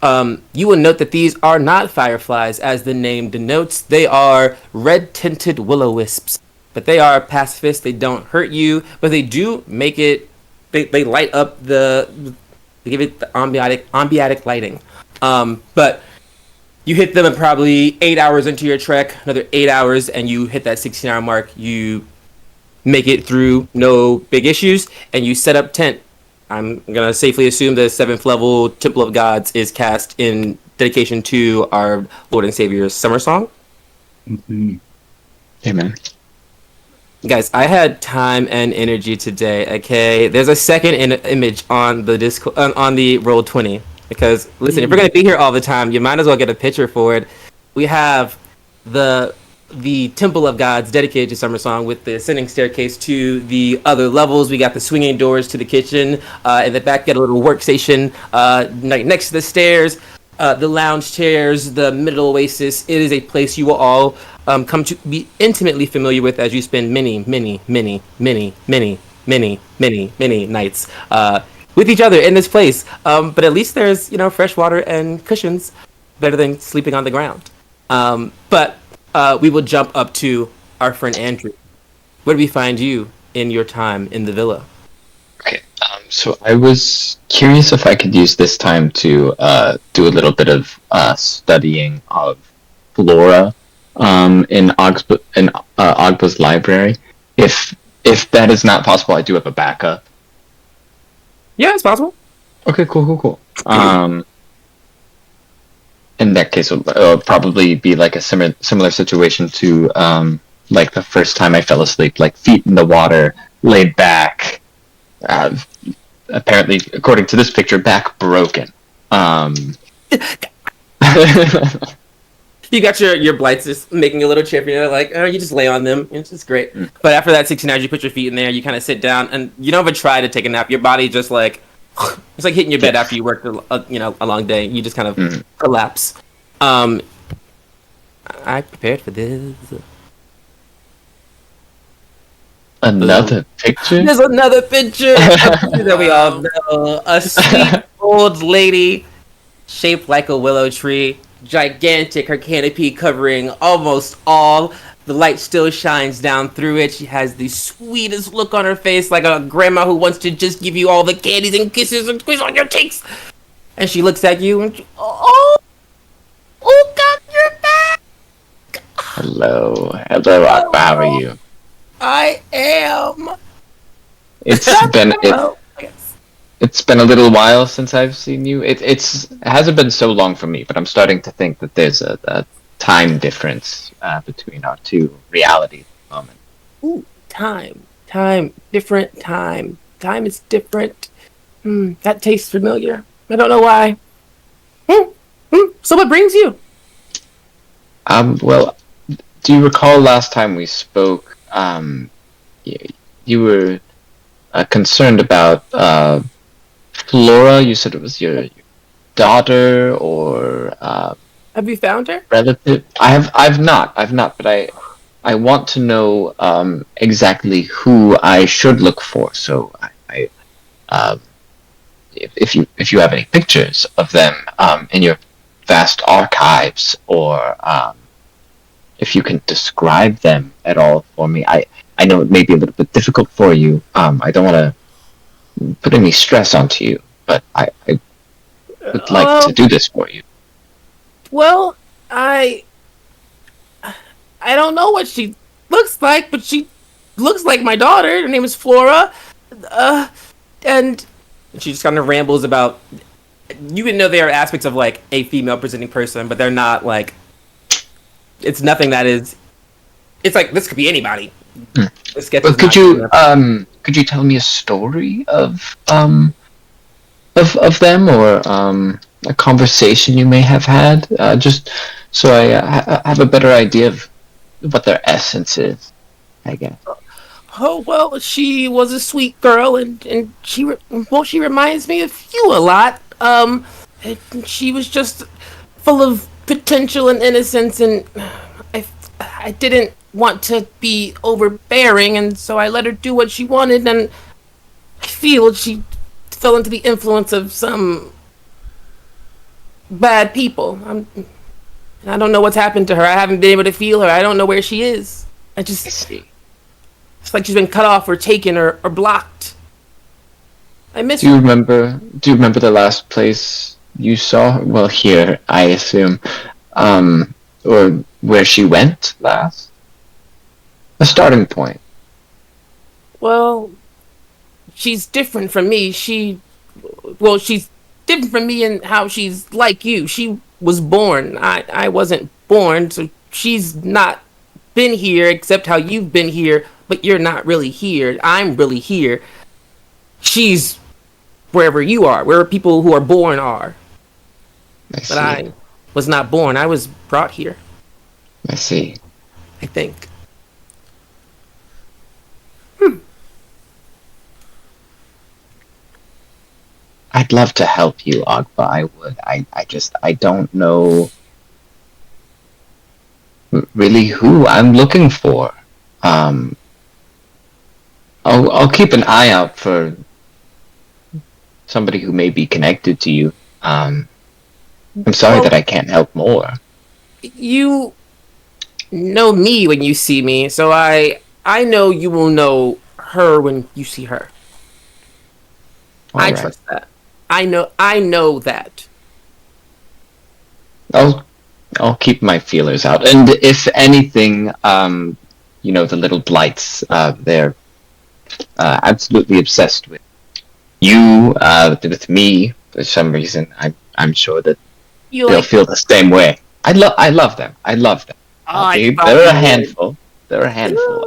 you will note that these are not fireflies, as the name denotes. They are red-tinted will-o-wisps. But they are pacifists. They don't hurt you, but they do make it... They light up they give it the ambiotic lighting. But you hit them at probably 8 hours into your trek, another 8 hours, and you hit that 16-hour mark. You make it through, no big issues, and you set up tent. I'm gonna safely assume the 7th level Temple of Gods is cast in dedication to our Lord and Savior's Summer Song. Mm-hmm. Amen. Guys, I had time and energy today. Okay, there's a second image on the on the Roll20. Because listen, if we're gonna be here all the time, you might as well get a picture for it. We have the Temple of Gods dedicated to Summer Song with the ascending staircase to the other levels. We got the swinging doors to the kitchen. In the back, got a little workstation next to the stairs. The lounge chairs, the middle oasis. It is a place you will all come to be intimately familiar with as you spend many nights with each other in this place. But at least there's fresh water and cushions, better than sleeping on the ground. But we will jump up to our friend Andrew. Where do we find you in your time in the villa? Okay, so I was curious if I could use this time to do a little bit of studying of flora in Ogba's library. If that is not possible, I do have a backup. Yeah, it's possible. Okay, cool. In that case, it'll probably be like a similar situation to like the first time I fell asleep, like feet in the water, laid back. Apparently, according to this picture, back broken. You got your blights just making a little chip, like, oh, you just lay on them. It's just great. But after that 16 hours, you put your feet in there, you kind of sit down, and you don't even try to take a nap. Your body just like, it's like hitting your bed after you worked a long day. You just kind of collapse. I prepared for this. Another picture? There's another picture that we all know. A sweet old lady shaped like a willow tree. Gigantic, her canopy covering almost all. The light still shines down through it. She has the sweetest look on her face, like a grandma who wants to just give you all the candies and kisses and squeeze on your cheeks. And she looks at you and oh, God, you're back. Hello, Akba, how are you? I am. It's been a little while since I've seen you. It hasn't been so long for me, but I'm starting to think that there's a time difference between our two realities at the moment. Ooh, different time. Time is different. That tastes familiar. I don't know why. So what brings you? Well, do you recall last time we spoke? You were concerned about Flora. You said it was your daughter or have you found her? Relative? I've not, but I want to know exactly who I should look for. So if you have any pictures of them in your vast archives, or if you can describe them at all for me. I know it may be a little bit difficult for you. I don't want to put any stress onto you, but I would like to do this for you. Well, I don't know what she looks like, but she looks like my daughter. Her name is Flora. And she just kind of rambles about... You would know there are aspects of, like, a female-presenting person, but they're not, like... It's nothing that is... It's like, this could be anybody. But could you tell me a story of them, or a conversation you may have had, just so I have a better idea of what their essence is, I guess. Oh, well, she was a sweet girl, and she reminds me of you a lot. And she was just full of potential and innocence, and I didn't want to be overbearing, and so I let her do what she wanted, and I feel she fell into the influence of some bad people. I don't know what's happened to her. I haven't been able to feel her. I don't know where she is. I see. It's like she's been cut off or taken or blocked. I miss Do you her. remember the last place you saw her? Well, here, I assume. Or where she went last? A starting point. Well, she's different from me. She's different from me in how she's like you. She was born. I wasn't born, so she's not been here except how you've been here, but you're not really here. I'm really here. She's wherever you are, where people who are born are. I see. But I was not born. I was brought here, I see. I think. I'd love to help you, Agba. I would. I don't know really who I'm looking for. I'll keep an eye out for somebody who may be connected to you. I'm sorry that I can't help more. You know me when you see me, so I know you will know her when you see her. I Alright. trust that. I know that. I'll keep my feelers out, and if anything, the little blights, they're absolutely obsessed with you, with me. For some reason, I'm sure that they'll feel the same way. I love them. They're a handful.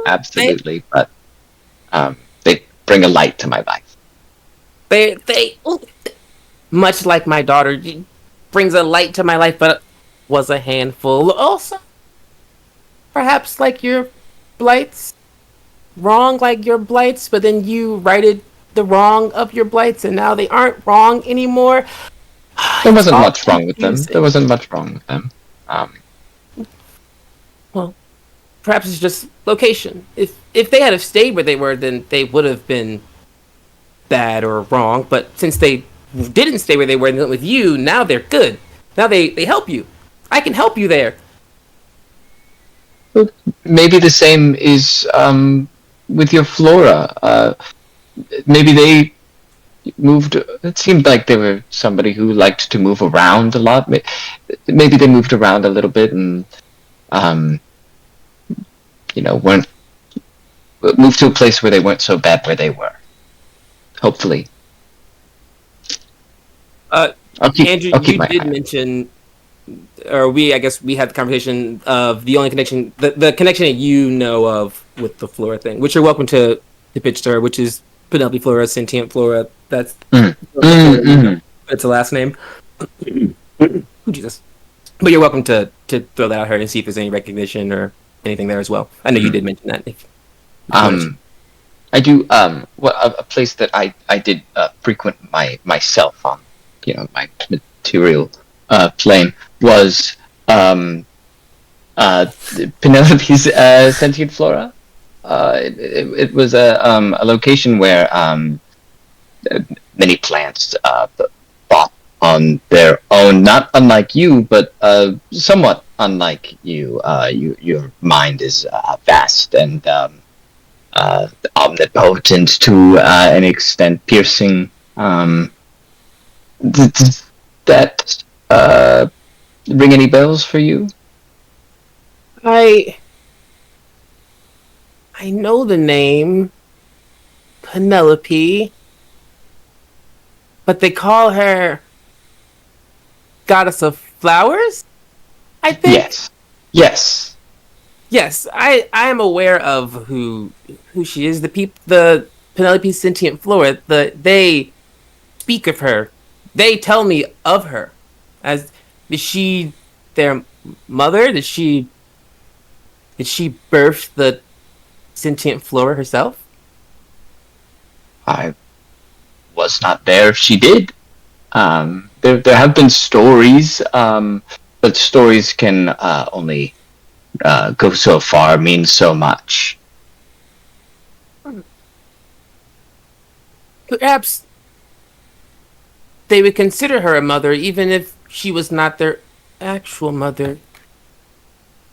Absolutely, but they bring a light to my life. They much like my daughter, brings a light to my life, but was a handful. Also, perhaps like your blights, wrong like your blights, but then you righted the wrong of your blights, and now they aren't wrong anymore. There wasn't much wrong with them. Well, perhaps it's just location. If they had have stayed where they were, then they would have been bad or wrong. But since they didn't stay where they were and went with you, now they're good. Now they help you. I can help you there. Maybe the same is with your flora. Maybe they moved. It seemed like they were somebody who liked to move around a lot. Maybe they moved around a little bit and weren't moved to a place where they weren't so bad where they were. Hopefully. Andrew, you did mention, or I guess we had the conversation of the only connection, the connection that you know of with the flora thing, which you're welcome to pitch to her, which is Penelope Flora, Sentient Flora. That's it's a last name. Oh, Jesus. But you're welcome to throw that at her and see if there's any recognition or anything there as well. I know you did mention that. I do. A place that I did frequent myself on, my material plane was Penelope's Sentient Flora. It was a location where many plants fought on their own, not unlike you, but somewhat unlike you. Your mind is vast and omnipotent to an extent, piercing. Does that ring any bells for you? I know the name Penelope, but they call her Goddess of Flowers, I think. Yes, I am aware of who she is. The Penelope Sentient Flora. They speak of her. They tell me of her. Is she their mother? Did she birth the Sentient Flora herself? I was not there if she did. There have been stories but stories can only go so far, mean so much. Perhaps they would consider her a mother even if she was not their actual mother.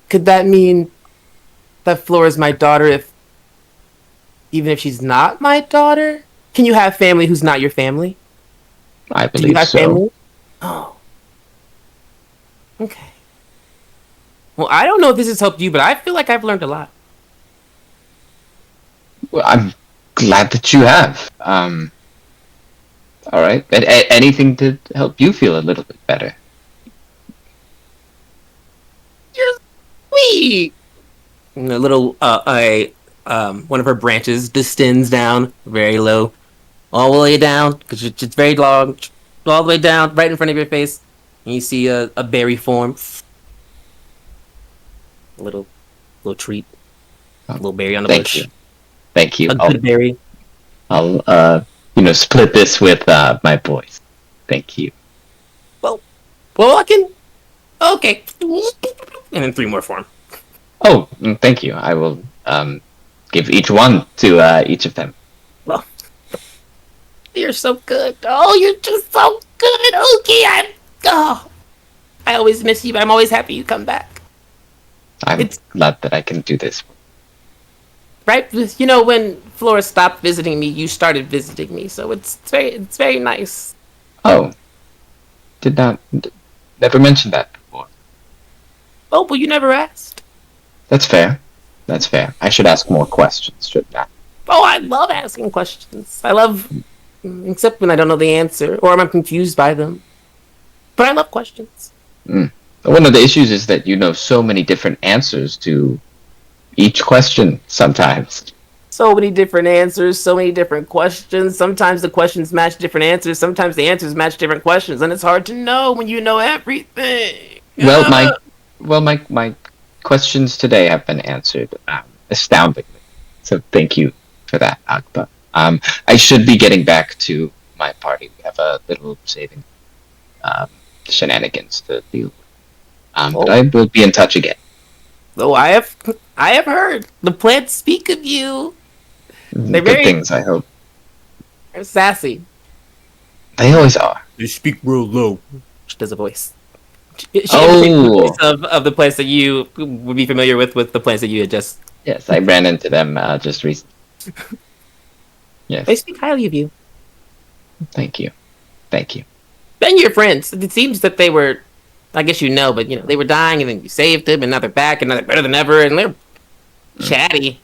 Could that mean that Flora is my daughter even if she's not my daughter? Can you have family who's not your family? I Do you believe have so. family? Oh. Okay. Well, I don't know if this has helped you, but I feel like I've learned a lot. Well, I'm glad that you have. All right. Anything to help you feel a little bit better. You're sweet. And a little, one of her branches descends down very low, all the way down, because it's very long, all the way down, right in front of your face. And you see a berry form. A little treat. A little berry on the Thank bush. you. Thank you. A good berry. I'll split this with my boys. Thank you. Well, I can. Okay. And then 3 more form. Oh, thank you. I will give each one to each of them. Well, you're so good. Oh, you're just so good. Okay, I always miss you, but I'm always happy you come back. I'm glad that I can do this. Right? You know, when Flora stopped visiting me, you started visiting me, so it's very nice. Oh, never mentioned that before. Oh, but you never asked. That's fair. That's fair. I should ask more questions, shouldn't I? Oh, I love asking questions. I love, except when I don't know the answer or I'm confused by them. But I love questions. One of the issues is that you know so many different answers to each question sometimes. So many different answers, so many different questions. Sometimes the questions match different answers. Sometimes the answers match different questions, and it's hard to know when you know everything. Well, my questions today have been answered astoundingly. So thank you for that, Akba. I should be getting back to my party. We have a little saving shenanigans to deal with. But I will be in touch again. Oh, I have heard the plants speak of you. They're Good very things, I hope. They're sassy. They always are. They speak real low. She does a voice. She imitates the voice of the plants that you would be familiar with the plants that you had just. Yes, I ran into them just recently. Yes. They speak highly of you. Thank you. Thank you. Then your friends. It seems that they were, I guess you know, but they were dying, and then you saved them, and now they're back, and now they're better than ever, and they're chatty.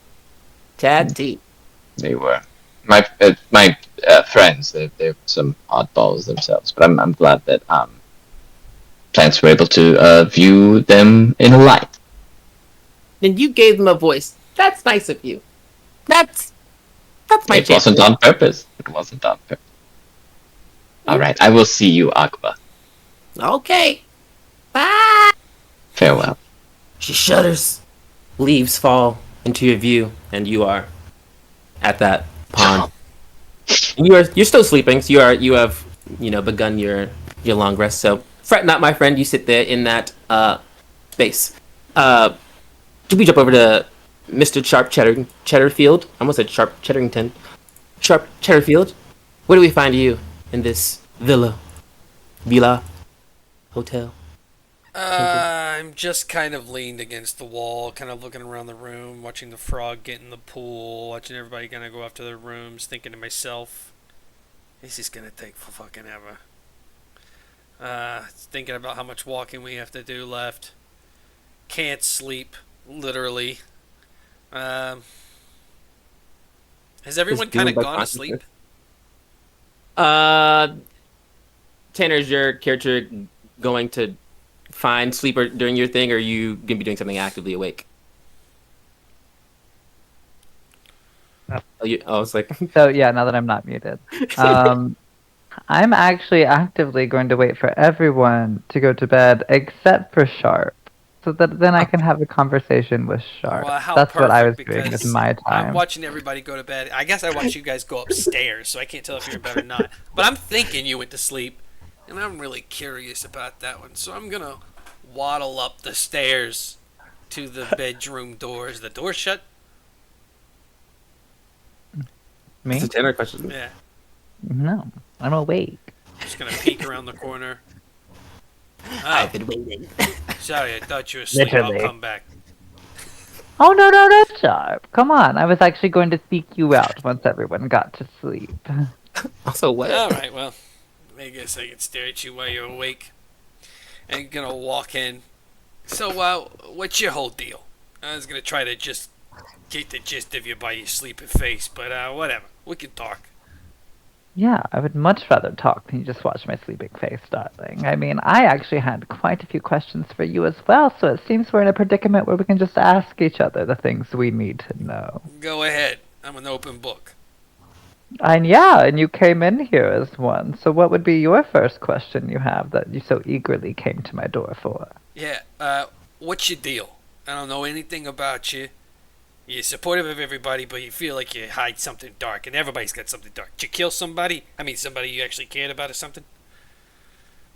They were my friends. They're some oddballs themselves, but I'm glad that plants were able to view them in a light. Then you gave them a voice. That's nice of you. That's my It wasn't on purpose. It wasn't on purpose. All right, I will see you, Aqua. Okay. Bye. Farewell. She shudders. Leaves fall into your view, and you are at that pond. You're still sleeping, so you have begun your long rest. So fret not, my friend. You sit there in that space. Do we jump over to Mr. Sharp Cheddarfield? I almost said Sharp Cheddarington. Sharp Cheddarfield. Where do we find you in this villa, hotel? I'm just kind of leaned against the wall, kind of looking around the room, watching the frog get in the pool, watching everybody kind of go off to their rooms, thinking to myself, this is going to take for fucking ever. Thinking about how much walking we have to do left. Can't sleep, literally. Has everyone kind of gone to sleep? Tanner's your character going to find sleeper during your thing, or are you gonna be doing something actively awake? I was like, So yeah, now that I'm not muted, I'm actually actively going to wait for everyone to go to bed except for Sharp, so that then I can have a conversation with Sharp. Well, how That's what I was perfect, doing with because my time. I'm watching everybody go to bed. I guess I watched you guys go upstairs, so I can't tell if you're in bed or not. But I'm thinking you went to sleep, and I'm really curious about that one. So I'm gonna waddle up the stairs to the bedroom door. Is the door shut? Me? That's a tenor question. Yeah. No, I'm awake. Just gonna peek around the corner. I've Oh, been waiting. sorry, I thought you were asleep. Literally. I'll come back. Oh no, no, no, Sharp! Come on, I was actually going to seek you out once everyone got to sleep. Also, what? All right, well, I guess I can stare at you while you're awake. And gonna walk in. So, what's your whole deal? I was gonna try to just get the gist of you by your sleeping face, but whatever. We can talk. Yeah, I would much rather talk than you just watch my sleeping face, darling. I mean, I actually had quite a few questions for you as well, so it seems we're in a predicament where we can just ask each other the things we need to know. Go ahead. I'm an open book. And yeah, and you came in here as one, so what would be your first question you have that you so eagerly came to my door for? Yeah, what's your deal? I don't know anything about you. You're supportive of everybody, but you feel like you hide something dark, and everybody's got something dark. Did you kill somebody? I mean, somebody you actually cared about or something?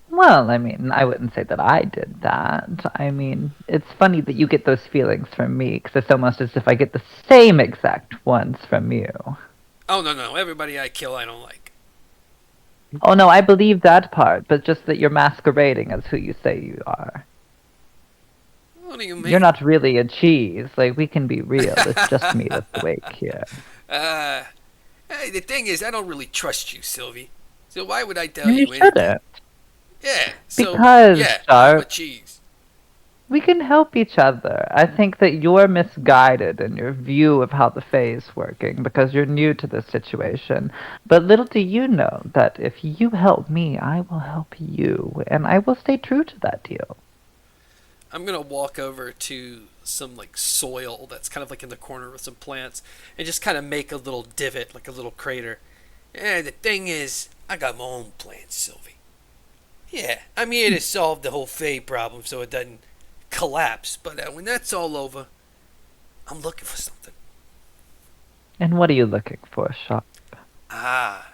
Well, I mean, I wouldn't say that I did that. I mean, it's funny that you get those feelings from me, because it's almost as if I get the same exact ones from you. Oh, no. Everybody I kill, I don't like. Oh no, I believe that part, but just that you're masquerading as who you say you are. What do you mean? You're not really a cheese. Like, we can be real. It's just me that's awake here. Hey, the thing is, I don't really trust you, Sylvie. So why would I tell You you anything? shouldn't. Yeah, so, Because, yeah, Sharp, I'm a cheese. we can help each other. I think that you're misguided in your view of how the Fae is working because you're new to this situation. But little do you know that if you help me, I will help you. And I will stay true to that deal. I'm gonna walk over to some like soil that's kind of like in the corner with some plants and just kind of make a little divot, like a little crater. Yeah, the thing is, I got my own plans, Sylvie. Yeah, I'm here to solve the whole Fae problem so it doesn't collapse. But when that's all over, I'm looking for something. And what are you looking for, Sharp? Ah.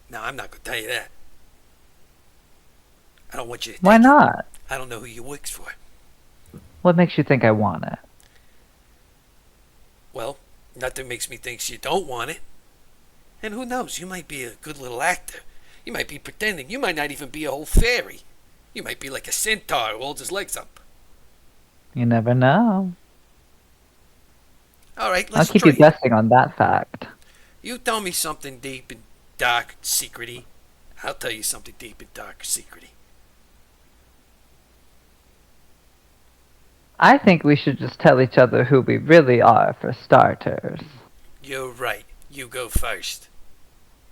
No, I'm not gonna tell you that. I don't want you to Why take it. not? I don't know who you works for. What makes you think I want it? Well, nothing makes me think you don't want it. And who knows, you might be a good little actor. You might be pretending. You might not even be a whole fairy. You might be like a centaur who holds his legs up. You never know. All right, I'll let's keep try you guessing on that fact. You tell me something deep and dark and secrety. I'll tell you something deep and dark and secrety. I think we should just tell each other who we really are for starters. You're right. You go first.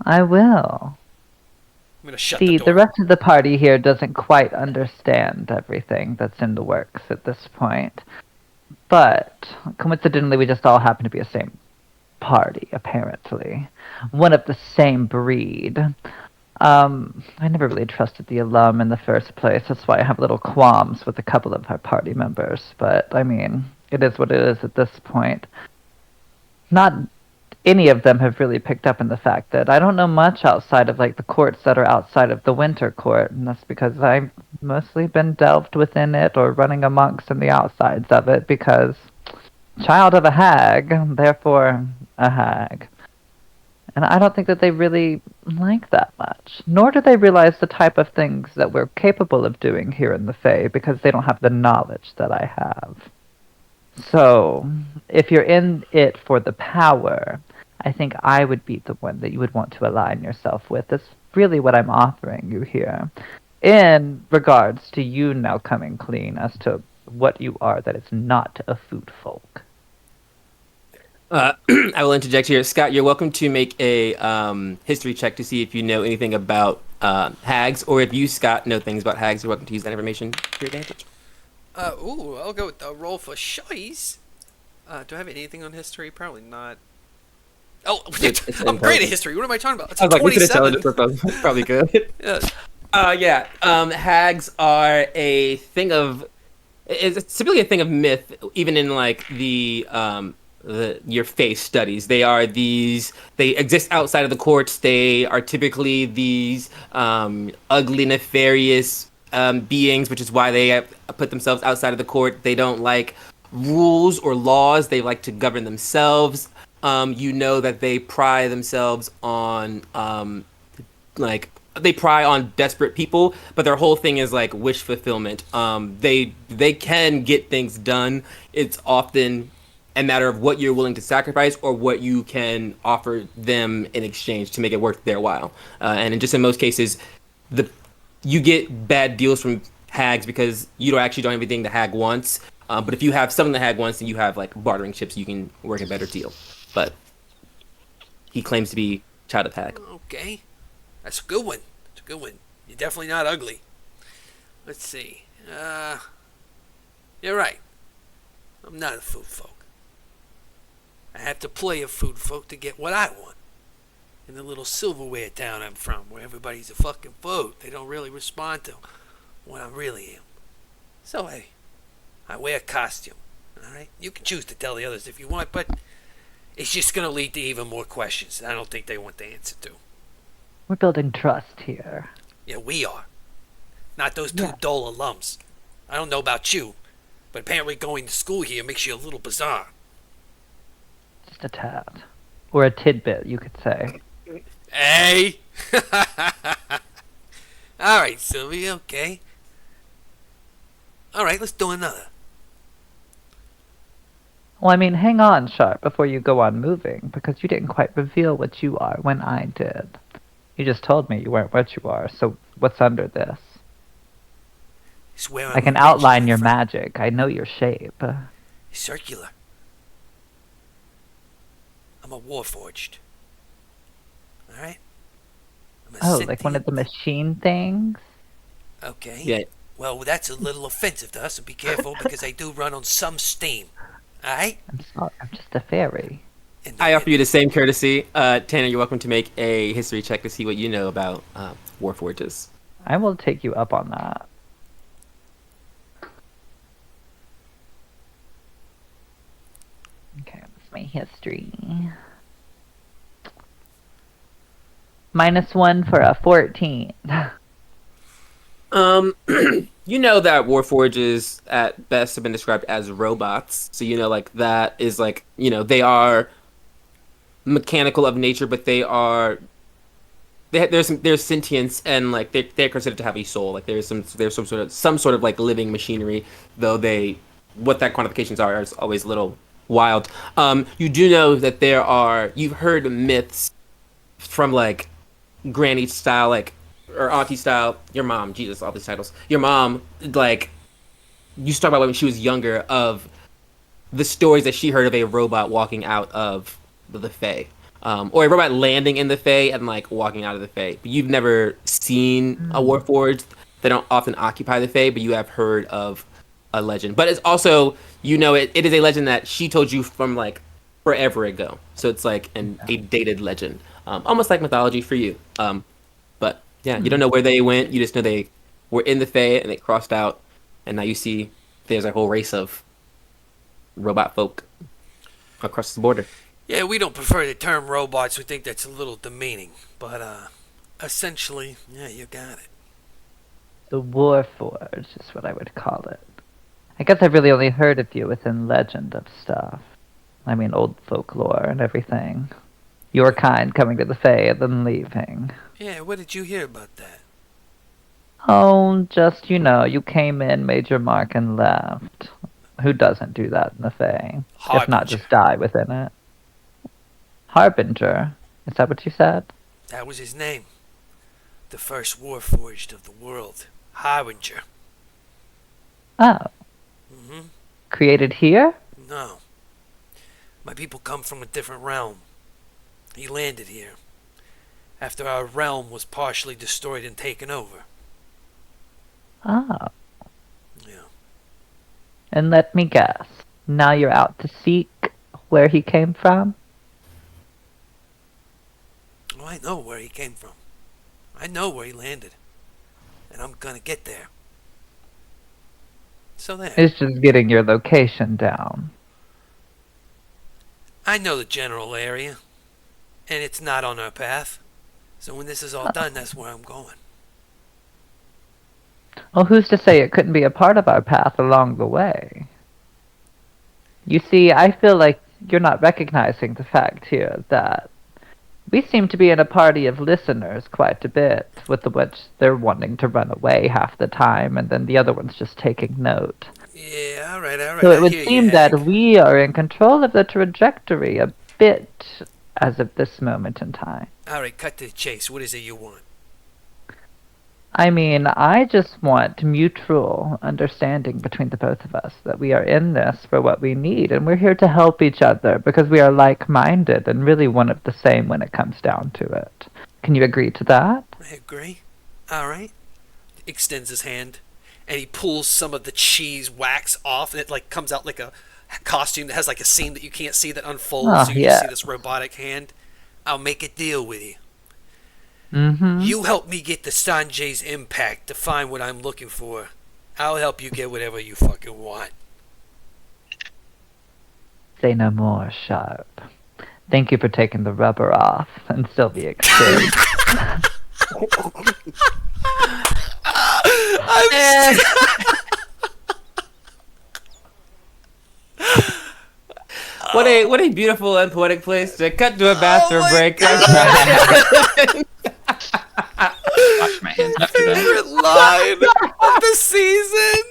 I will. I'm gonna shut See, the door. the rest of the party here doesn't quite understand everything that's in the works at this point. But coincidentally, we just all happen to be the same party, apparently. One of the same breed. I never really trusted the alum in the first place. That's why I have little qualms with a couple of our party members. But, I mean, it is what it is at this point. Not any of them have really picked up on the fact that I don't know much outside of, like, the courts that are outside of the Winter Court. And that's because I've mostly been delved within it or running amongst in the outsides of it because child of a hag, therefore a hag. And I don't think that they really like that much. Nor do they realize the type of things that we're capable of doing here in the Fae because they don't have the knowledge that I have. So, if you're in it for the power, I think I would be the one that you would want to align yourself with. That's really what I'm offering you here. In regards to you now coming clean as to what you are, that it's not a food folk. I will interject here. Scott, you're welcome to make a history check to see if you know anything about hags, or if you, Scott, know things about hags, you're welcome to use that information to your advantage. I'll go with the roll for choice. Do I have anything on history? Probably not. Oh, It's I'm great at history. What am I talking about? It's I was like, we could 27. probably good. Yeah. Hags are a thing of. It's typically a thing of myth, even in like your face studies. They are these. They exist outside of the courts. They are typically these ugly, nefarious beings, which is why they have put themselves outside of the court. They don't like rules or laws. They like to govern themselves. You know that they pride themselves on like they pry on desperate people, but their whole thing is like wish fulfillment. They can get things done. It's often a matter of what you're willing to sacrifice or what you can offer them in exchange to make it worth their while. And in most cases, the you get bad deals from hags because you don't actually do everything the hag wants. But if you have something the hag wants, then you have like bartering chips, you can work a better deal. But he claims to be child of hag. Okay. That's a good one. It's a good one. You're definitely not ugly. Let's see. You're right. I'm not a food folk. I have to play a food folk to get what I want. In the little silverware town I'm from, where everybody's a fucking food, they don't really respond to what I really am. So I wear a costume. Alright? You can choose to tell the others if you want, but it's just gonna lead to even more questions that I don't think they want the answer to. We're building trust here. Yeah, we are. Not those two dull alums. I don't know about you, but apparently going to school here makes you a little bizarre. Just a tad. Or a tidbit, you could say. Hey! Alright, Sylvie, okay. Alright, let's do another. Well, I mean, hang on, Sharp, before you go on moving, because you didn't quite reveal what you are when I did. You just told me you weren't what you are, so what's under this? It's where I can outline your magic. I know your shape. Circular. I'm a warforged. Alright? Like one of the machine things? Okay. Yeah. Well, that's a little offensive to us, so be careful because I do run on some steam. Alright? I'm sorry, I'm just a fairy. I offer you the same courtesy. Tanner, you're welcome to make a history check to see what you know about warforges. I will take you up on that. Okay, that's my history. -1 for a 14. You know that warforges at best have been described as robots. So like that is like they are mechanical of nature, but there's sentience and like they're considered to have a soul. Like there's some sort of like living machinery, though what that quantifications are is always a little wild. You do know that you've heard myths from like granny style, like or auntie style. Your mom, Jesus, all these titles. Your mom, like you talk about when she was younger of the stories that she heard of a robot walking out of the Fae. Or a robot landing in the Fae and like walking out of the Fae. But you've never seen a warforged. They don't often occupy the Fae, but you have heard of a legend. But it's also, it is a legend that she told you from like forever ago. So it's like a dated legend. Almost like mythology for you. But yeah, you don't know where they went. You just know they were in the Fae and they crossed out. And now you see there's a whole race of robot folk across the border. Yeah, we don't prefer the term robots. We think that's a little demeaning. But, essentially, yeah, you got it. The Warforged is what I would call it. I guess I've really only heard of you within legend of stuff. I mean, old folklore and everything. Your kind coming to the Fae and then leaving. Yeah, what did you hear about that? Oh, just, you came in, made your mark, and left. Who doesn't do that in the Fae? If not, just die within it. Harbinger. Is that what you said? That was his name. The first warforged of the world. Harbinger. Oh. Mm-hmm. Created here? No. My people come from a different realm. He landed here. After our realm was partially destroyed and taken over. Oh. Yeah. And let me guess. Now you're out to seek where he came from? Oh, I know where he came from. I know where he landed. And I'm gonna get there. So there. It's just getting your location down. I know the general area. And it's not on our path. So when this is all done, that's where I'm going. Well, who's to say it couldn't be a part of our path along the way? You see, I feel like you're not recognizing the fact here that we seem to be in a party of listeners quite a bit, with the which they're wanting to run away half the time, and then the other one's just taking note. Yeah, all right. So it I would hear seem you, that Hank. we are in control of the trajectory a bit as of this moment in time. All right, cut to the chase. What is it you want? I mean, I just want mutual understanding between the both of us that we are in this for what we need, and we're here to help each other because we are like-minded and really one of the same when it comes down to it. Can you agree to that? I agree. All right. Extends his hand, and he pulls some of the cheese wax off, and it like comes out like a costume that has like a seam that you can't see that unfolds, Oh, so you yeah. just see this robotic hand. I'll make a deal with you. Mm-hmm. You help me get the Sanjay's impact to find what I'm looking for. I'll help you get whatever you fucking want. Say no more, Sharp. Thank you for taking the rubber off and Sylvia kid. What a beautiful and poetic place to cut to a bathroom break. Wash my hands after that. Favorite line of the season.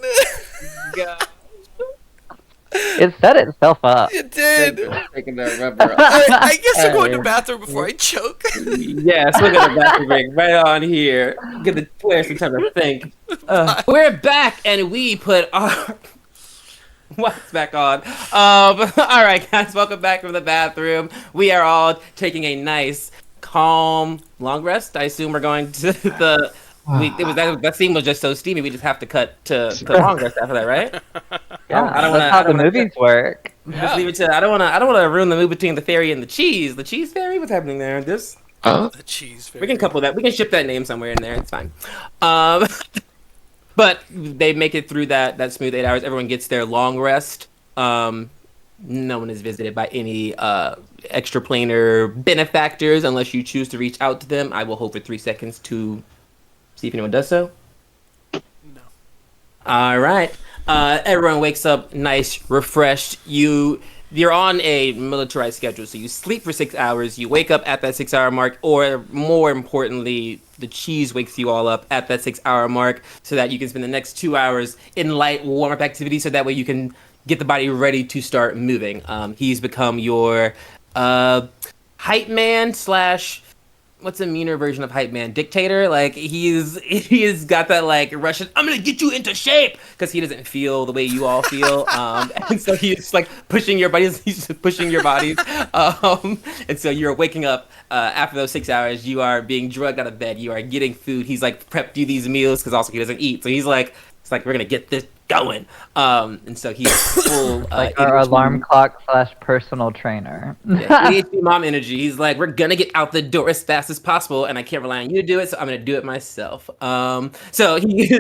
It set itself up. It did. Taking the rubber off. I guess I'm going to the bathroom before I choke. Yes, we're gonna bathroom break right on here. Give the players some time to think. We're back, and we put our wax back on. All right, guys, welcome back from the bathroom. We are all taking a nice, calm, long rest. I assume we're going to the. That scene was just so steamy. We just have to cut to long rest after that, right? Yeah, I don't wanna- that's how I don't the wanna- movies work. Let's leave it to. I don't want to ruin the mood between the fairy and the cheese. The cheese fairy. What's happening there? This. Oh, The cheese. We can couple that. We can ship that name somewhere in there. It's fine. But they make it through that smooth 8 hours. Everyone gets their long rest. No one is visited by any extraplanar benefactors unless you choose to reach out to them. I will hold for 3 seconds to see if anyone does so. No. All right. Everyone wakes up nice, refreshed. You're on a militarized schedule, so you sleep for 6 hours. You wake up at that 6 hour mark, or more importantly, the cheese wakes you all up at that 6 hour mark, so that you can spend the next 2 hours in light warm up activity, so that way you can get the body ready to start moving. He's become your hype man / what's a meaner version of hype man? Dictator? Like he's got that like Russian, I'm gonna get you into shape, because he doesn't feel the way you all feel. And so he's like pushing your bodies. He's just pushing your bodies. And so you're waking up after those 6 hours. You are being drugged out of bed. You are getting food. He's like prepped you these meals because also he doesn't eat. So he's like, it's like we're gonna get this going. And so he's full Like our ADHD. alarm clock / personal trainer. Yeah, ADHD mom energy. He's like, we're gonna get out the door as fast as possible, and I can't rely on you to do it, so I'm gonna do it myself. So he,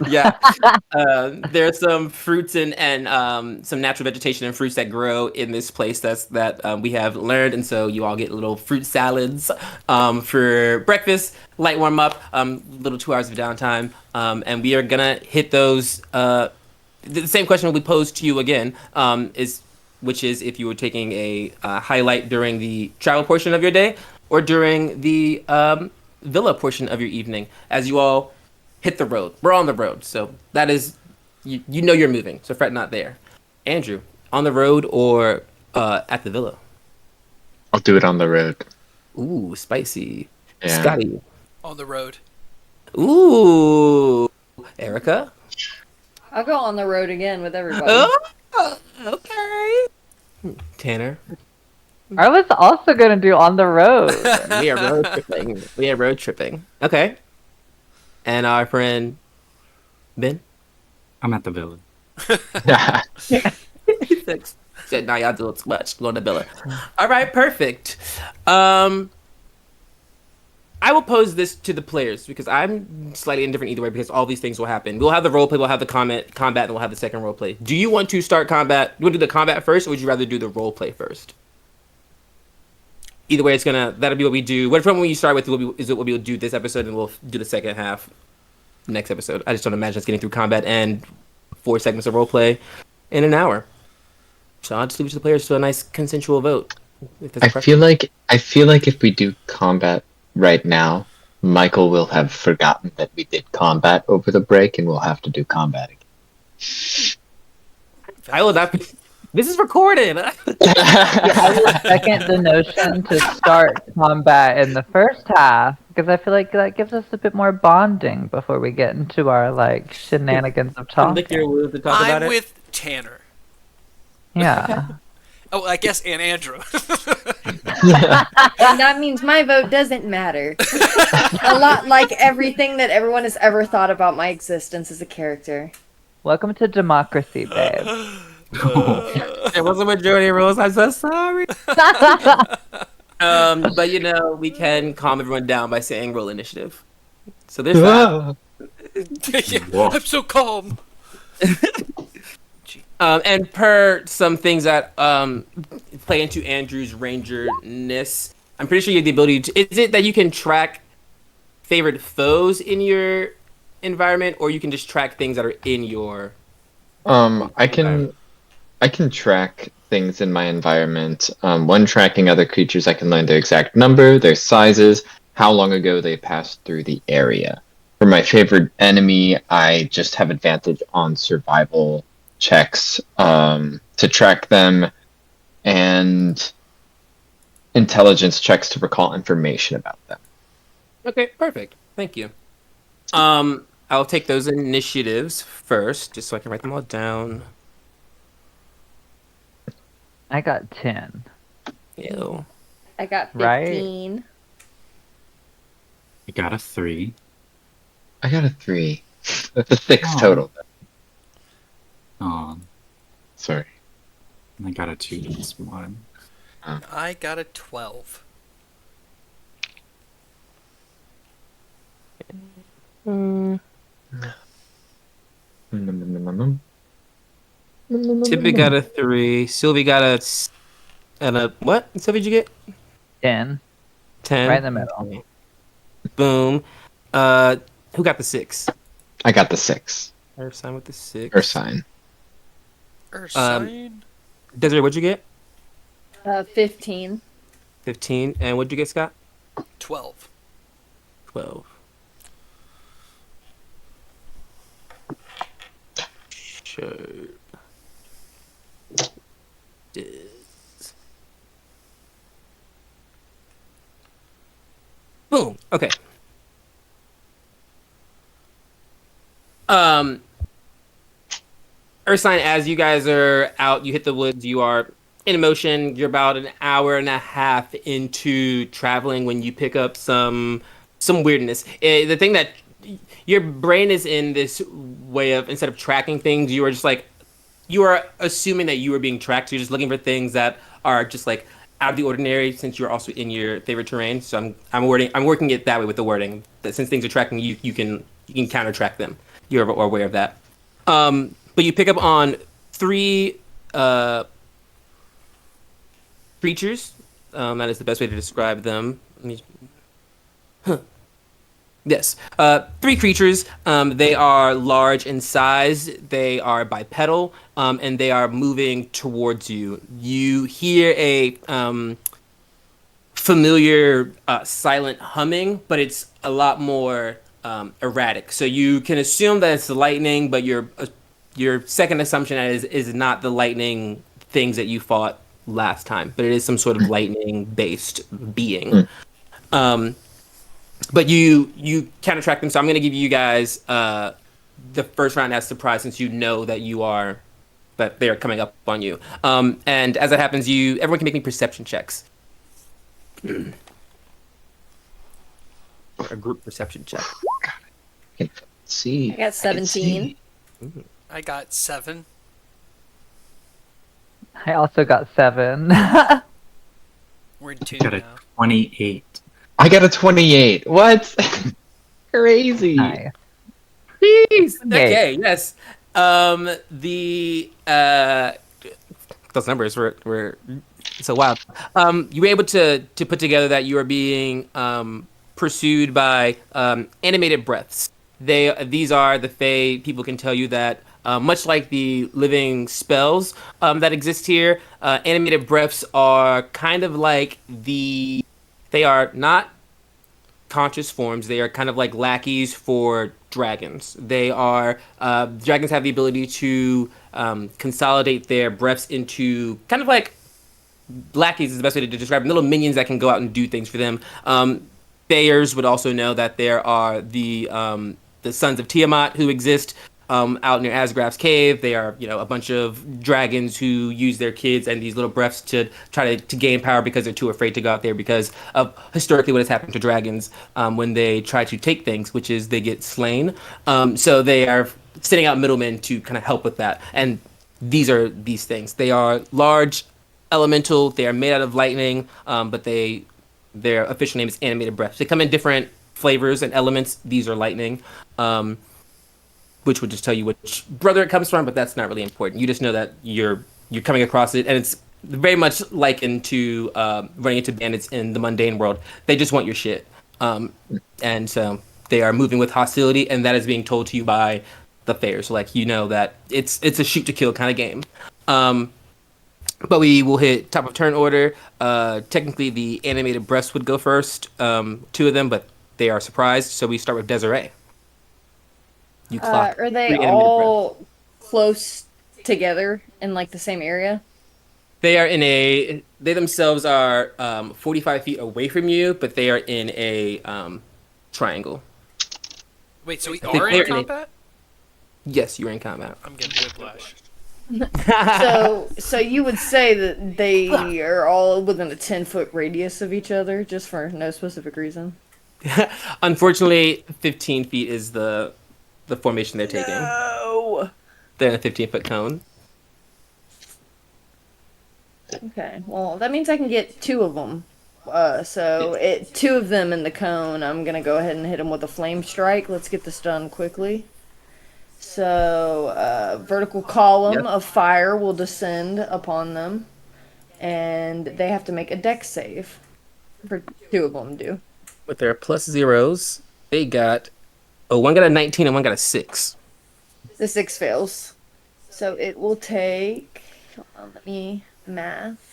yeah, there's some fruits and some natural vegetation and fruits that grow in this place that we have learned, and so you all get little fruit salads for breakfast, light warm up, little 2 hours of downtime, and we are gonna hit those. The same question will be posed to you again, which is if you were taking a highlight during the travel portion of your day or during the villa portion of your evening. As you all hit the road, we're on the road, so that is you know you're moving. So fret not there. Andrew, on the road or at the villa? I'll do it on the road. Ooh, spicy. Yeah. Scotty. On the road. Ooh, Erica. I'll go on the road again with everybody. Oh, okay. Tanner. I was also gonna do on the road. We are road tripping. We are road tripping. Okay. And our friend Ben. I'm at the villa. Said, "Nah, y'all do it too much. Go to the villa." All right, perfect. I will pose this to the players because I'm slightly indifferent either way because all these things will happen. We'll have the role play, we'll have the combat, and we'll have the second role play. Do you want to start combat? Do you want to do the combat first, or would you rather do the role play first? Either way, that'll be what we do. What from when you start with is what we'll do this episode, and we'll do the second half next episode. I just don't imagine us getting through combat and 4 segments of roleplay in an hour. So I'll just leave it to the players to a nice consensual vote. I feel like if we do combat right now, Michael will have forgotten that we did combat over the break, and we'll have to do combat again. I will not. This is recorded. I would second the notion to start combat in the first half because I feel like that gives us a bit more bonding before we get into our like shenanigans of talking. Lick your wounds to talk about I'm it. with Tanner. Yeah. Oh, I guess and Andrew. And that means my vote doesn't matter. A lot like everything that everyone has ever thought about my existence as a character. Welcome to democracy, babe. It was a majority rules. I'm so sorry. But you know, we can calm everyone down by saying roll initiative. So there's that. Yeah, I'm so calm. And per some things that play into Andrew's ranger-ness, I'm pretty sure you have the ability to. Is it that you can track favorite foes in your environment, or you can just track things that are in your? I can track things in my environment. When tracking other creatures, I can learn their exact number, their sizes, how long ago they passed through the area. For my favorite enemy, I just have advantage on survival checks to track them, and intelligence checks to recall information about them. Okay, perfect. Thank you. I'll take those initiatives first, just so I can write them all down. I got 10. Ew. I got Right. 15. I got a 3. I got a 3. That's a 6 Aw. total. Aw, Sorry. I got a 2 plus 1. I got a 12. Tippy got a 3. Sylvie got a what? Sylvie, did you get? 10. 10. Right in the middle. Boom. Who got the 6? I got the 6. Ursine with the 6. Ursine. Ursine? Desiree, what'd you get? 15. 15. And what'd you get, Scott? 12. 12. Sure. Boom. Okay. Ursine, as you guys are out, you hit the woods, you are in motion. You're about an hour and a half into traveling when you pick up some weirdness. The thing that your brain is in this way of, instead of tracking things, you are just like, you are assuming that you are being tracked. So you're just looking for things that are just like out of the ordinary, since you're also in your favorite terrain. So I'm working it that way with the wording, that since things are tracking you, you can counter track them. You're aware of that. But you pick up on 3 creatures. That is the best way to describe them. Yes. 3 creatures. They are large in size. They are bipedal, and they are moving towards you. You hear a familiar silent humming, but it's a lot more erratic. So you can assume that it's the lightning, but your second assumption is not the lightning things that you fought last time, but it is some sort of lightning-based being. But you counter track them, so I'm going to give you guys the first round as surprise, since you know that they're coming up on you. And as that happens, everyone can make me perception checks. A group perception check. Let's see. I got 17. I got 7. I also got 7. We're in 2 Got a now. 28. I got a 28. What? Crazy. Nice. Jeez. Yay. Okay. Yes. Those numbers were so wild. You were able to put together that you are being pursued by animated breaths. These are the Fae. People can tell you that, much like the living spells that exist here, animated breaths are kind of like they are not conscious forms. They are kind of like lackeys for dragons. Dragons have the ability to consolidate their breaths into kind of like lackeys is the best way to describe them. Little minions that can go out and do things for them. Bayers would also know that there are the sons of Tiamat who exist out near Asgraph's cave. They are, a bunch of dragons who use their kids and these little breaths to try to gain power because they're too afraid to go out there because of historically what has happened to dragons when they try to take things, which is they get slain. So they are sending out middlemen to kind of help with that. And these are these things. They are large, elemental. They are made out of lightning, but their official name is animated breaths. They come in different flavors and elements. These are lightning, which would just tell you which brother it comes from, but that's not really important. You just know that you're coming across it, and it's very much likened to running into bandits in the mundane world. They just want your shit, and so they are moving with hostility, and that is being told to you by the Fairs. Like that it's a shoot to kill kind of game. But we will hit top of turn order. Technically, the animated breaths would go first, 2 of them, but they are surprised. So we start with Desiree. You clock. Are they 3 animated all breaths. close together in like the same area? They are they themselves are 45 feet away from you, but they are in a triangle. Wait, so we I think are they're in combat? Yes, you're in combat. I'm getting whiplash. So you would say that they are all within a 10-foot radius of each other, just for no specific reason? Unfortunately, 15 feet is the formation they're taking. No. They're in a 15-foot cone. Okay, well, that means I can get 2 of them. 2 of them in the cone. I'm gonna go ahead and hit them with a flame strike. Let's get this done quickly. So, vertical column of fire will descend upon them, and they have to make a dex save. For 2 of them do. With their plus zeros, they got one got a 19 and one got a 6. The 6 fails. So it will take. Hold on, let me math.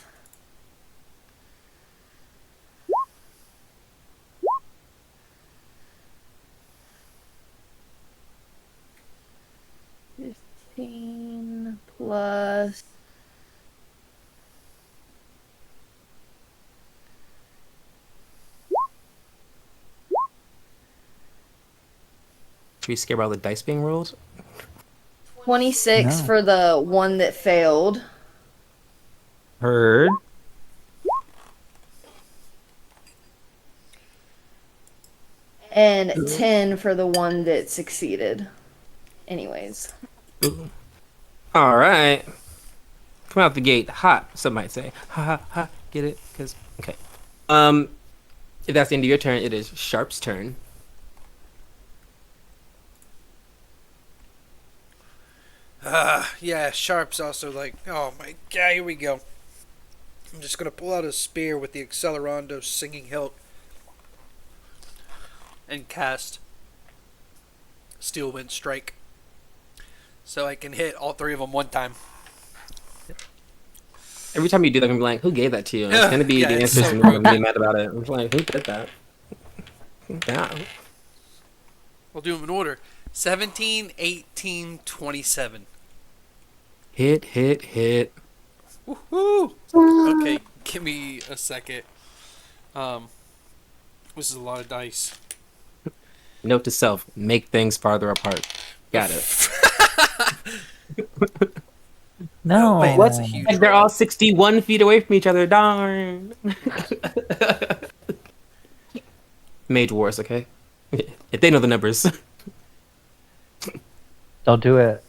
Plus. Should we scare about the dice being rolled? 26 No. for the one that failed. Heard. And 10 for the one that succeeded. Anyways. All right. Come out the gate hot, some might say. Ha ha ha. Get it? Okay. If that's the end of your turn, it is Sharp's turn. Yeah, Sharp's also like, oh my god, here we go. I'm just gonna pull out a spear with the Accelerando singing hilt and cast Steelwind Strike. So I can hit all 3 of them one time. Every time you do that, I'm gonna be like, who gave that to you? And it's gonna be Yeah, the it's answer, so and I'm gonna be mad about it. I'm just like, who did that? Yeah. We'll do them in order. 17, 18, 27. Hit. Woohoo! Okay, give me a second. This is a lot of dice. Note to self: make things farther apart. Got it. No. Wait, that's a huge Like they're all 61 feet away from each other. Darn. Mage Wars, okay? If they know the numbers. Don't do it.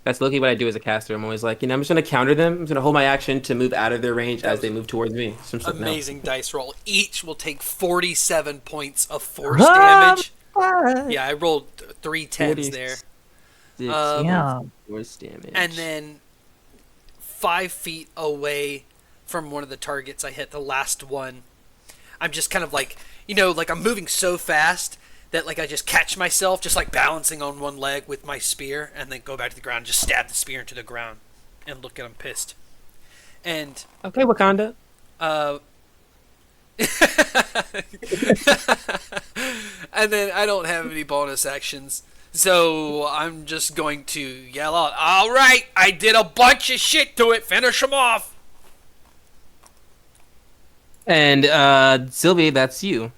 That's literally what I do as a caster. I'm always like, I'm just gonna counter them. I'm just gonna hold my action to move out of their range as they move towards me. So I'm just like, no. Amazing dice roll. Each will take 47 points of force damage. Yeah, I rolled 3 10s there. Yeah. Force damage. And then 5 feet away from one of the targets. I hit the last one. I'm just kind of like, like I'm moving so fast that like I just catch myself just like balancing on one leg with my spear and then go back to the ground and just stab the spear into the ground and look at him pissed. And Okay, Wakanda. and then I don't have any bonus actions. So I'm just going to yell out, "All right, I did a bunch of shit to it. Finish him off." And Sylvie, that's you.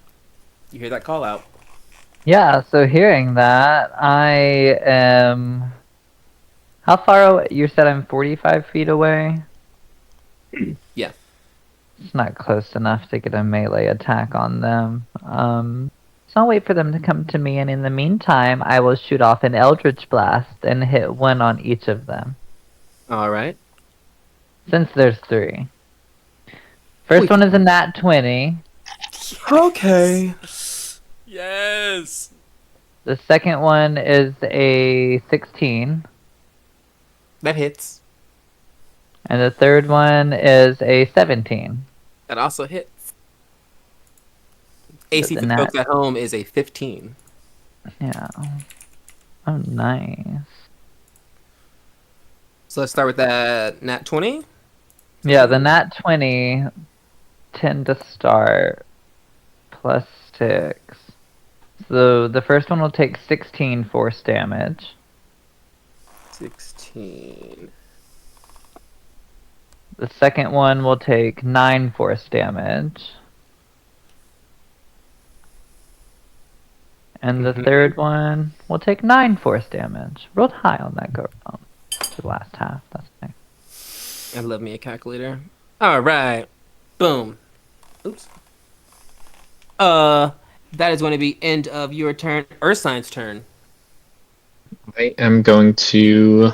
You hear that call out. Yeah, so hearing that, I am... How far away? You said I'm 45 feet away? Yeah. It's not close enough to get a melee attack on them. So I'll wait for them to come to me, and in the meantime, I will shoot off an Eldritch Blast and hit one on each of them. All right. Since there's 3. First one is a nat 20. Okay. Yes. The second one is a 16. That hits. And the third one is a 17. That also hits. AC the for the nat- folks at home is a 15. Yeah. Oh, nice. So let's start with that nat 20. Yeah, the nat 20 tend to start plus 6. So the first one will take 16 force damage. 16. The second one will take 9 force damage. And the third one will take 9 force damage. Rolled high on that go round. The last half, that's nice. I love me a calculator. All right. Boom. Oops. That is going to be end of your turn. Ursine's turn. I am going to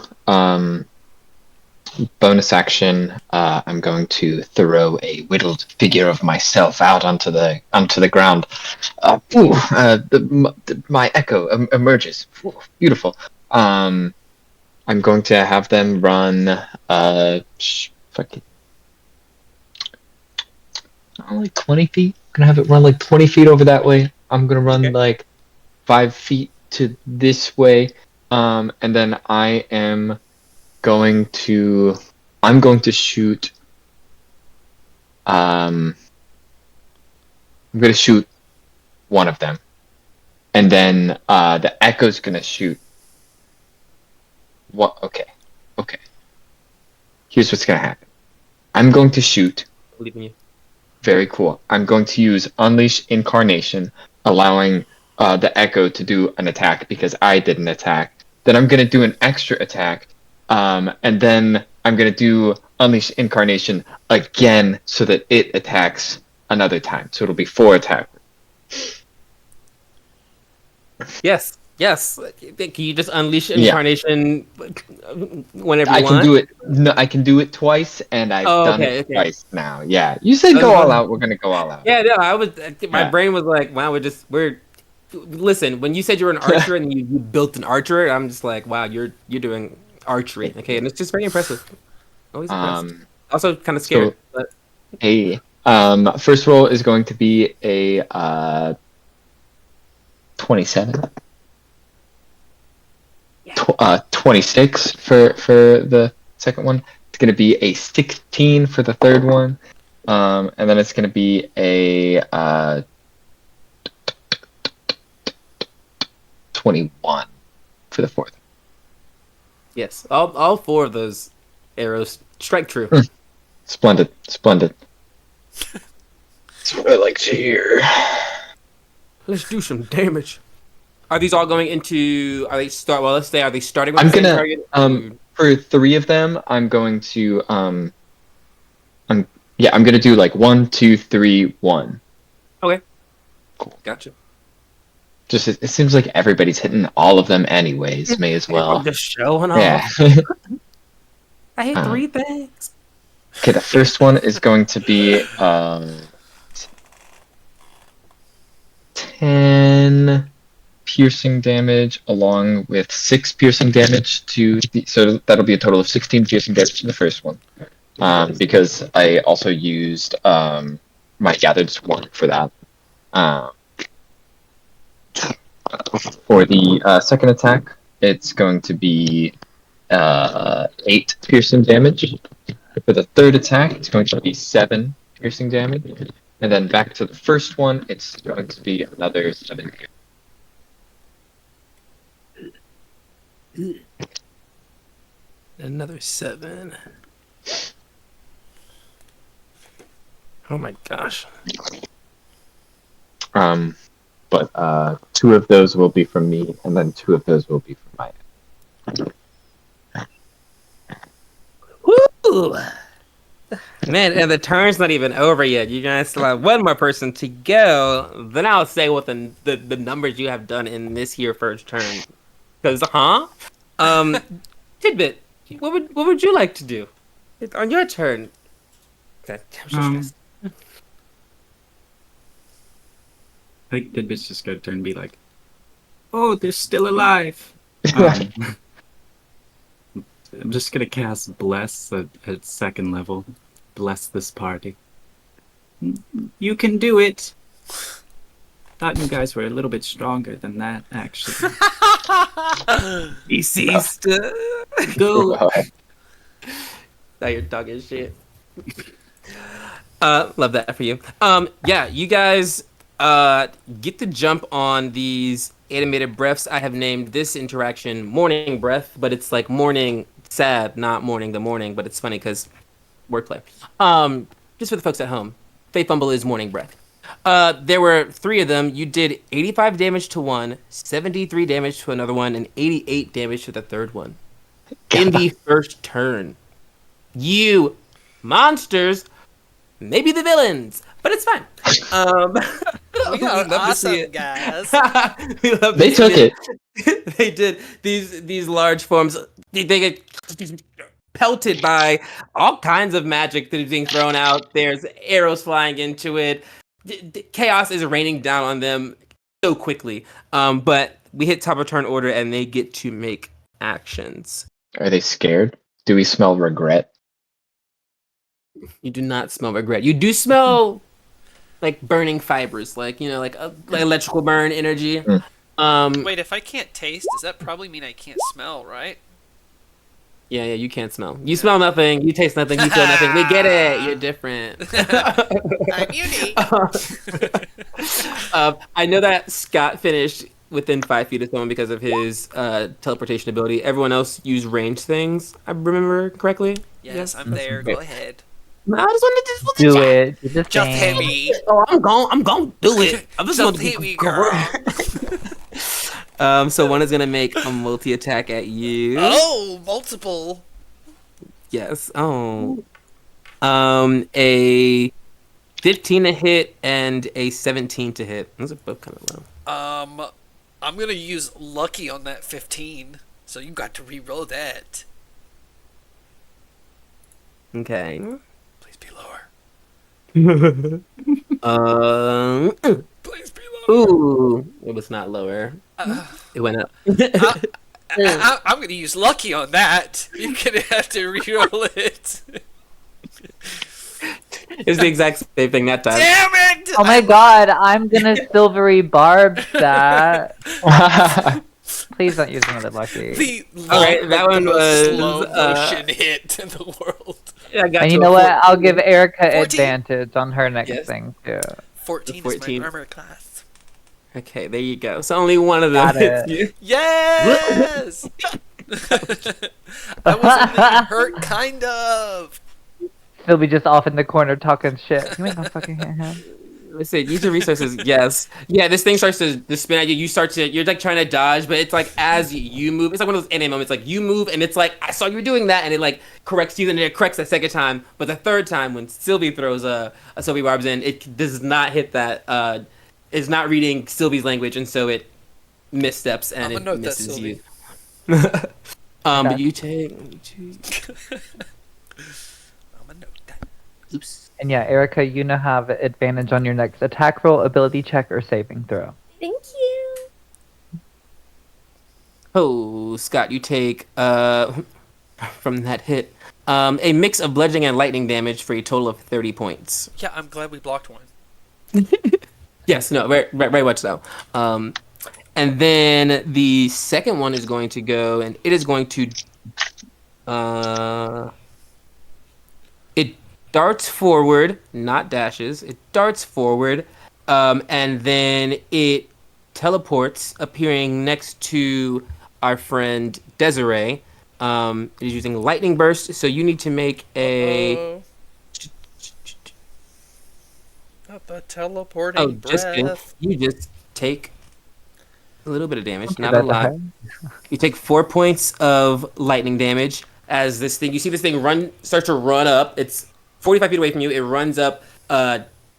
bonus action. I'm going to throw a whittled figure of myself out onto the ground. My echo emerges. Ooh, beautiful. I'm going to have them run. Like 20 feet. I'm gonna have it run like 20 feet over that way. I'm gonna run like 5 feet to this way. And then I'm going to shoot. I'm gonna shoot one of them, and then the echo's gonna shoot. What? Okay. Here's what's gonna happen. I'm going to shoot. Believe in you. Very cool. I'm going to use Unleash Incarnation, allowing the Echo to do an attack because I did an attack. Then I'm going to do an extra attack, and then I'm going to do Unleash Incarnation again so that it attacks another time. So it'll be 4 attacks. Yes. Can you just unleash Yeah. Incarnation whenever you I want? can do it. No, I can do it twice, and I've done it twice now. Yeah, you said go all out. We're gonna go all out. Yeah, no, my brain was like, wow, listen, when you said you were an archer and you built an archer, I'm just like, wow, you're doing archery. Okay, and it's just very impressive. Always impressed. Also kind of scared. But First roll is going to be a 27. 26 for the second one. It's going to be a 16 for the third one. And then it's going to be a 21 for the fourth. Yes, all 4 of those arrows strike true. Splendid. That's what I like to hear. Let's do some damage. Are these all going into? Are they starting with the same target? For 3 of them, I'm going to I'm gonna do like 1, 2, 3, 1. Okay. Cool. Gotcha. Just it seems like everybody's hitting all of them anyways. May as well. I'm just showing off. Yeah. I hit 3 things. Okay, the first one is going to be 10 piercing damage along with 6 piercing damage so that'll be a total of 16 piercing damage in the first one. because I also used my gathered swarm for that. For the second attack, it's going to be 8 piercing damage. For the third attack, it's going to be 7 piercing damage. And then back to the first one, it's going to be another 7. Another 7. Oh my gosh. But 2 of those will be from me, and then 2 of those will be from my. Woo! Man, and the turn's not even over yet. You guys still have one more person to go. Then I'll say what the numbers you have done in this here first turn. Because, Tidbit, what would you like to do? It's on your turn. I think Tidbit's just gonna turn and be like, "Oh, they're still alive." I'm just gonna cast Bless at second level. Bless this party. You can do it. Thought you guys were a little bit stronger than that, actually. He ceased to go. Now you're talking shit. Love that for you. Yeah, you guys get to jump on these animated breaths. I have named this interaction Morning Breath, but it's like morning sad, not morning the morning, but it's funny because wordplay. Just for the folks at home, Faith Fumble is Morning Breath. There were 3 of them. You did 85 damage to one, 73 damage to another one, and 88 damage to the third one. In the first turn. You monsters may be the villains, but it's fine. We got awesome guys. They took it. They did. These large forms, they get pelted by all kinds of magic that is being thrown out. There's arrows flying into it. Chaos is raining down on them so quickly. But we hit top of turn order and they get to make actions. Are they scared? Do we smell regret? You do not smell regret. You do smell like burning fibers, like like electrical burn energy. Wait, if I can't taste, does that probably mean I can't smell, right? Yeah, you can't smell. You smell nothing. You taste nothing. You feel nothing. We get it. You're different. I'm unique. I know that Scott finished within 5 feet of someone because of his teleportation ability. Everyone else used ranged things. I remember correctly. Yes, I'm there. Go ahead. I just wanted to Do it. Just hit me. Oh, I'm gonna do it. I'm just Just gonna hit me, girl. So one is gonna make a multi attack at you. Oh, multiple. Yes. Oh. A 15 to hit and a 17 to hit. Those are both kind of low. I'm gonna use lucky on that 15, so you got to re-roll that. Okay. Please be lower. Please be lower. Ooh, it was not lower. It went up. I'm gonna use lucky on that. You're gonna have to re-roll it. It's the exact same thing that time. Damn it! Oh my god, I'm gonna silvery barb that. Please don't use another lucky. Alright, that one was slow motion hit in the world. Yeah, I got And to you a know what? 14. I'll give Erica 14. advantage on her next Yes. thing too. 14 is my armor class. Okay, there you go. So only one of them Got hits it. you. Yes! I wasn't even hurt, kind of. Sylvie just off in the corner talking shit. You ain't gonna fucking hit him. Let's see, use your resources. Yes. Yeah, this thing starts to spin at you. You're like trying to dodge, but it's like as you move, it's like one of those anime moments. Like you move and it's like, I saw you doing that, and it like corrects you, and it corrects the second time. But the third time when Sylvie throws a Sylvie Barbs in, it does not hit that, it's not reading Sylvie's language, and so it missteps and I'ma it note that, misses Sylvie. you. But you take I'm gonna note that. oops. And yeah, Erica, you now have advantage on your next attack roll, ability check, or saving throw. Thank you. Oh, Scott, you take from that hit A mix of bludgeoning and lightning damage for a total of 30 points. Yeah, I'm glad we blocked one. Yes, no, very much so. And then the second one is going to go, and it is going to. It darts forward, not dashes. It darts forward, and then it teleports, appearing next to our friend Desiree. It is using lightning burst, so you need to make a. Uh-oh. Not the teleporting Oh, just kidding. breath. You just take a little bit of damage, Do not a that to lot. her. You take 4 points of lightning damage as this thing. You see this thing start to run up. It's 45 feet away from you. It runs up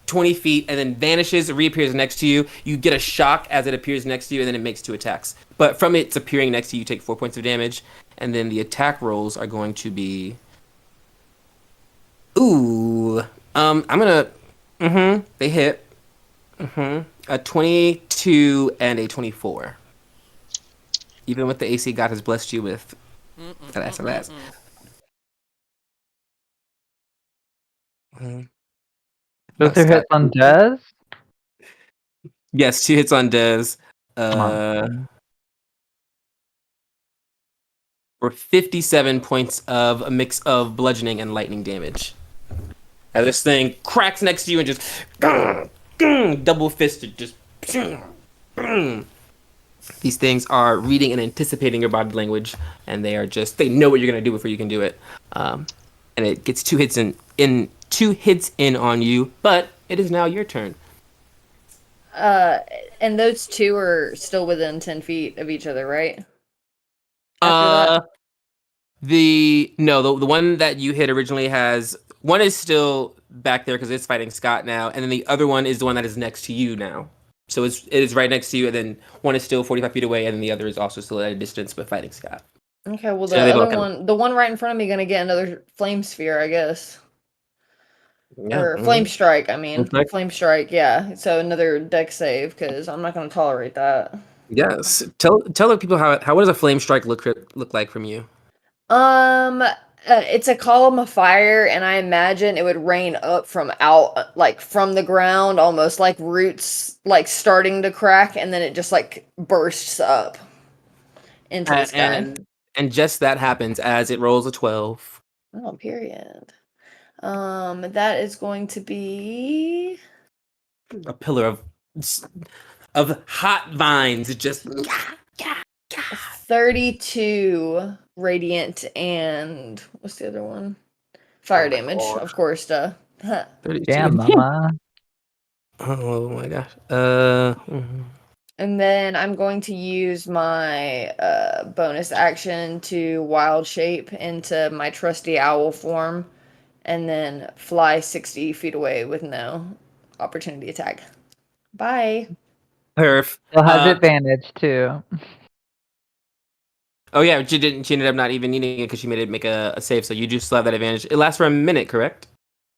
20 feet and then vanishes. It reappears next to you. You get a shock as it appears next to you, and then it makes 2 attacks. But from its appearing next to you, you take 4 points of damage, and then the attack rolls are going to be. Ooh, I'm gonna. They hit. A 22 and a 24. Even with the AC God has blessed you with. Alas. Those are hits on Dez? Yes, 2 hits on Dez. Come on. For 57 points of a mix of bludgeoning and lightning damage. As this thing cracks next to you and just double fisted, just. These things are reading and anticipating your body language, and they know what you're gonna do before you can do it. And it gets 2 hits in on you, but it is now your turn. And those 2 are still within 10 feet of each other, right? After the one that you hit originally has one is still back there because it's fighting Scott now, and then the other one is the one that is next to you now. So it is right next to you, and then one is still 45 feet away, and then the other is also still at a distance but fighting Scott. Okay, well So they've all the one right in front of me, gonna get another flame sphere, I guess. Yeah. Or flame strike, I mean. Flame strike? Flame strike, yeah. So another deck save, because I'm not gonna tolerate that. Yes. Tell the people how what does a flame strike look like from you? It's a column of fire, and I imagine it would rain up from like from the ground, almost like roots, like starting to crack, and then it just like bursts up into the sky. And just that happens as it rolls a 12. Oh, period. That is going to be A pillar of hot vines. It just 32 radiant and what's the other one? Fire damage, of course, duh. 32. Damn, mama. Oh my gosh. And then I'm going to use my bonus action to wild shape into my trusty owl form and then fly 60 feet away with no opportunity attack. Bye. Perf. Still has advantage too. Oh yeah, she ended up not even needing it because she made it make a save, so you do still have that advantage. It lasts for a minute, correct?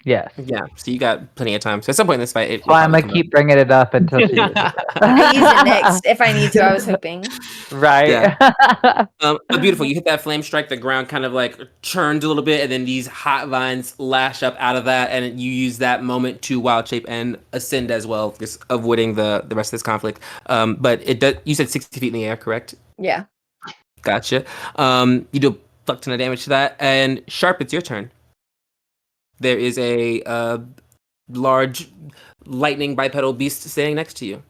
Yes. Yeah, so you got plenty of time. So at some point in this fight, Well, I'm gonna keep bringing it up until she uses it. I use it next if I need to, I was hoping. Right. Yeah. Beautiful. You hit that flame strike, the ground kind of like churns a little bit, and then these hot vines lash up out of that, and you use that moment to wild shape and ascend as well, just avoiding the rest of this conflict. But it does. You said 60 feet in the air, correct? Yeah. Gotcha. You do a fuck ton of damage to that, and Sharp, it's your turn. There is a large lightning bipedal beast standing next to you.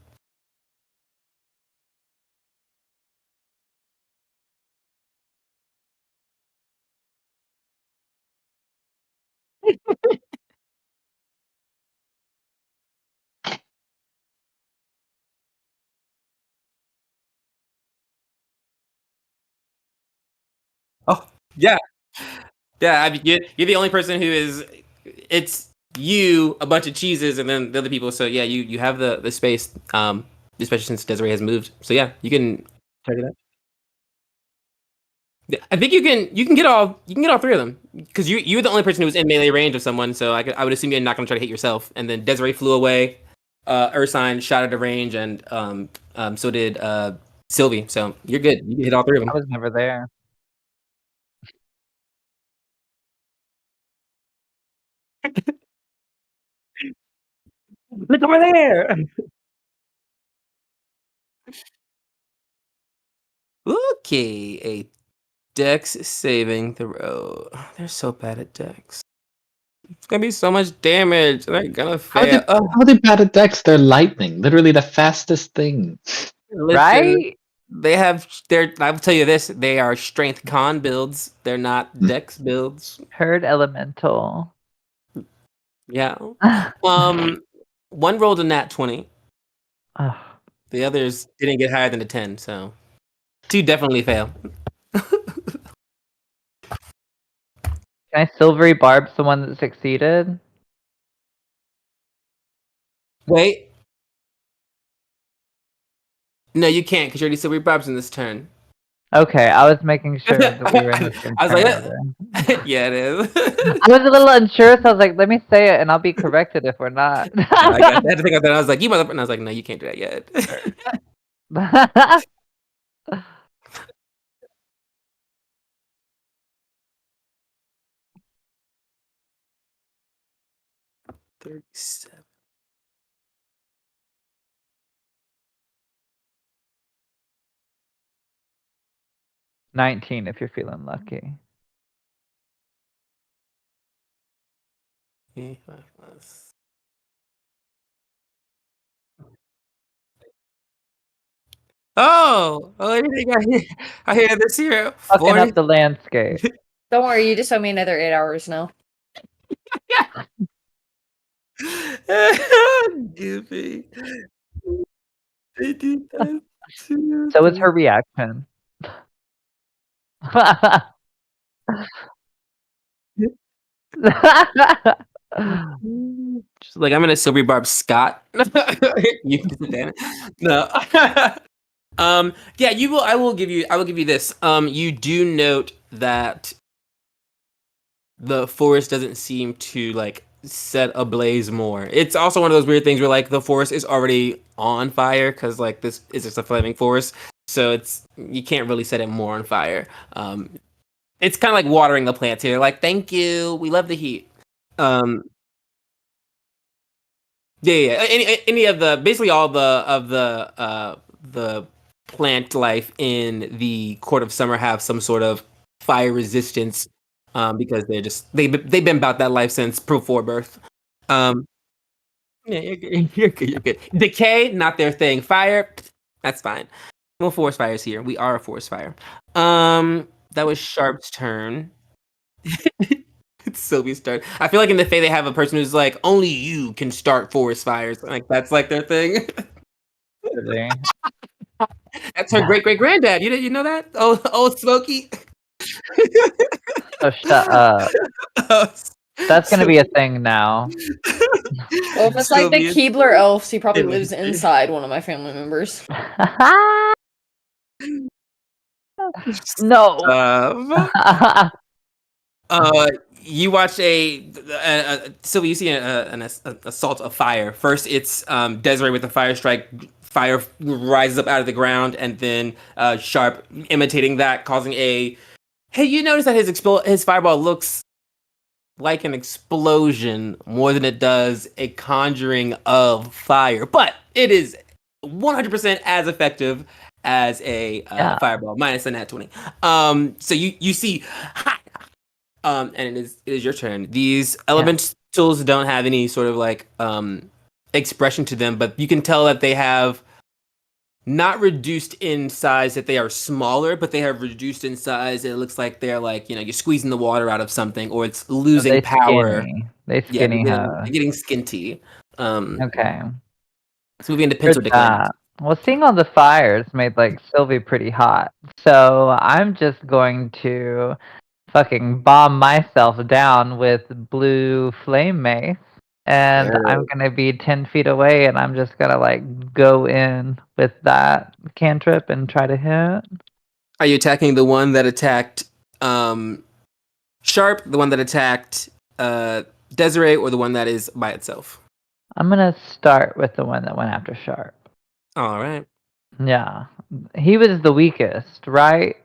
Oh, yeah. Yeah, I mean, you're the only person who is. It's you, a bunch of cheeses, and then the other people. So yeah, you have the space. Especially since Desiree has moved. So yeah, you can target that. Yeah, I think you can get all 3 of them because you're the only person who was in melee range of someone. So I would assume you're not gonna try to hit yourself. And then Desiree flew away. Ursine shot at a range, and so did Sylvie. So you're good. You can hit all 3 of them. I was never there. Look over there. Okay, a Dex saving throw. They're so bad at Dex. It's gonna be so much damage. They're gonna fail. How are they bad at Dex? They're lightning, literally the fastest thing. Listen, Right? I'll tell you this, they are strength con builds. They're not Dex builds. Herd elemental. Yeah. One rolled a nat 20. Ugh. The others didn't get higher than a 10, so 2 definitely fail. Can I silvery barb the one that succeeded? Wait. No, you can't because you already said we barbs in this turn. Okay, I was making sure that we were in the same I was turn like, order. yeah, it is. I was a little unsure, so I was like, let me say it and I'll be corrected if we're not. I had to think of that. I was like, you motherfucker. And I was like, no, you can't do that yet. 37. $19 if you're feeling lucky. I hear this here. Fucking 40. up the landscape. Don't worry, you just owe me another 8 hours now. Goofy. So was her reaction. Just like I'm gonna silvery barb Scott. You can sit down. No. Yeah, you will. I will give you this. You do note that the forest doesn't seem to like set ablaze more. It's also one of those weird things where like the forest is already on fire because like this is just a flaming forest, so it's you can't really set it more on fire. It's kind of like watering the plants here. Like, thank you, we love the heat. Yeah. Any of the basically all the plant life in the Court of Summer have some sort of fire resistance, because they've been about that life since before birth. Yeah, you're good. You're good. Decay, not their thing. Fire, that's fine. No forest fires here. We are a forest fire. That was Sharp's turn. It's Sylvie's turn. I feel like in the Fae they have a person who's like, only you can start forest fires. Like that's like their thing. Really? That's her great great granddad. You know that? Oh, Smokey. So shut up. That's gonna be a thing now. Well, if it's like the Sylvia's- Keebler elves, he probably It lives must be. inside one of my family members. No. You watch Sylvia, you see an assault of fire. First, it's Desiree with a fire strike. Fire rises up out of the ground, and then Sharp imitating that, causing a. Hey, you notice that his fireball looks like an explosion more than it does a conjuring of fire, but it is 100% as effective as a fireball minus a nat 20. So you see. And it is your turn. These elementals don't have any sort of like expression to them, but you can tell that they have not reduced in size, that they are smaller, but they have reduced in size. It looks like they're like, you're squeezing the water out of something, or it's losing power. Skinny. They Yeah, skinny they're getting skinty. Okay. Let's move into Here's pencil decline. that. Well, seeing all the fires made like Sylvie pretty hot. So I'm just going to fucking bomb myself down with blue flame mace. And I'm gonna be 10 feet away and I'm just gonna like go in with that cantrip and try to hit. Are you attacking the one that attacked Sharp, the one that attacked Desiree, or the one that is by itself? I'm gonna start with the one that went after Sharp. All right. Yeah. He was the weakest, right?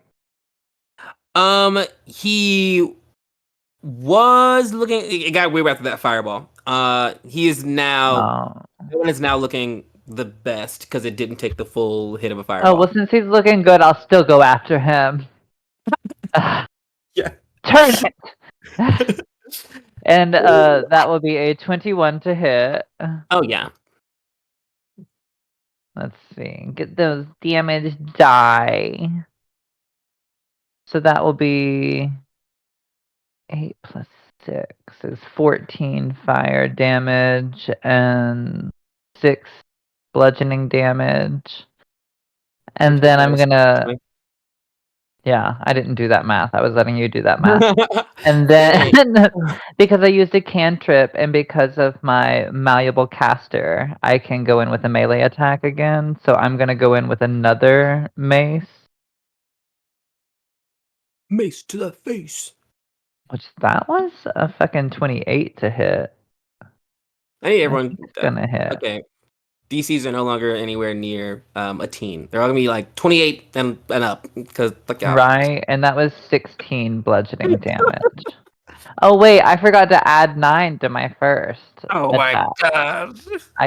He was looking. It got weird after that fireball. He is now. Oh. That one is now looking the best because it didn't take the full hit of a Oh, fireball. well, since he's looking good, I'll still go after him. Yeah. Turn it! And that will be a 21 to hit. Oh yeah. Let's see. Get those damage die. So that will be 8 plus 6 is 14 fire damage and 6 bludgeoning damage. And then I'm gonna. Yeah, I didn't do that math. I was letting you do that math. And then, because I used a cantrip and because of my malleable caster, I can go in with a melee attack again. So I'm going to go in with another mace. Mace to the face. Which that was a fucking 28 to hit. I need everyone. It's going to hit. Okay. DCs are no longer anywhere near a teen. They're all gonna be like 28 and up because look out. Right, and that was 16 bludgeoning damage. Oh wait, I forgot to add 9 to my first. Oh my attack. god.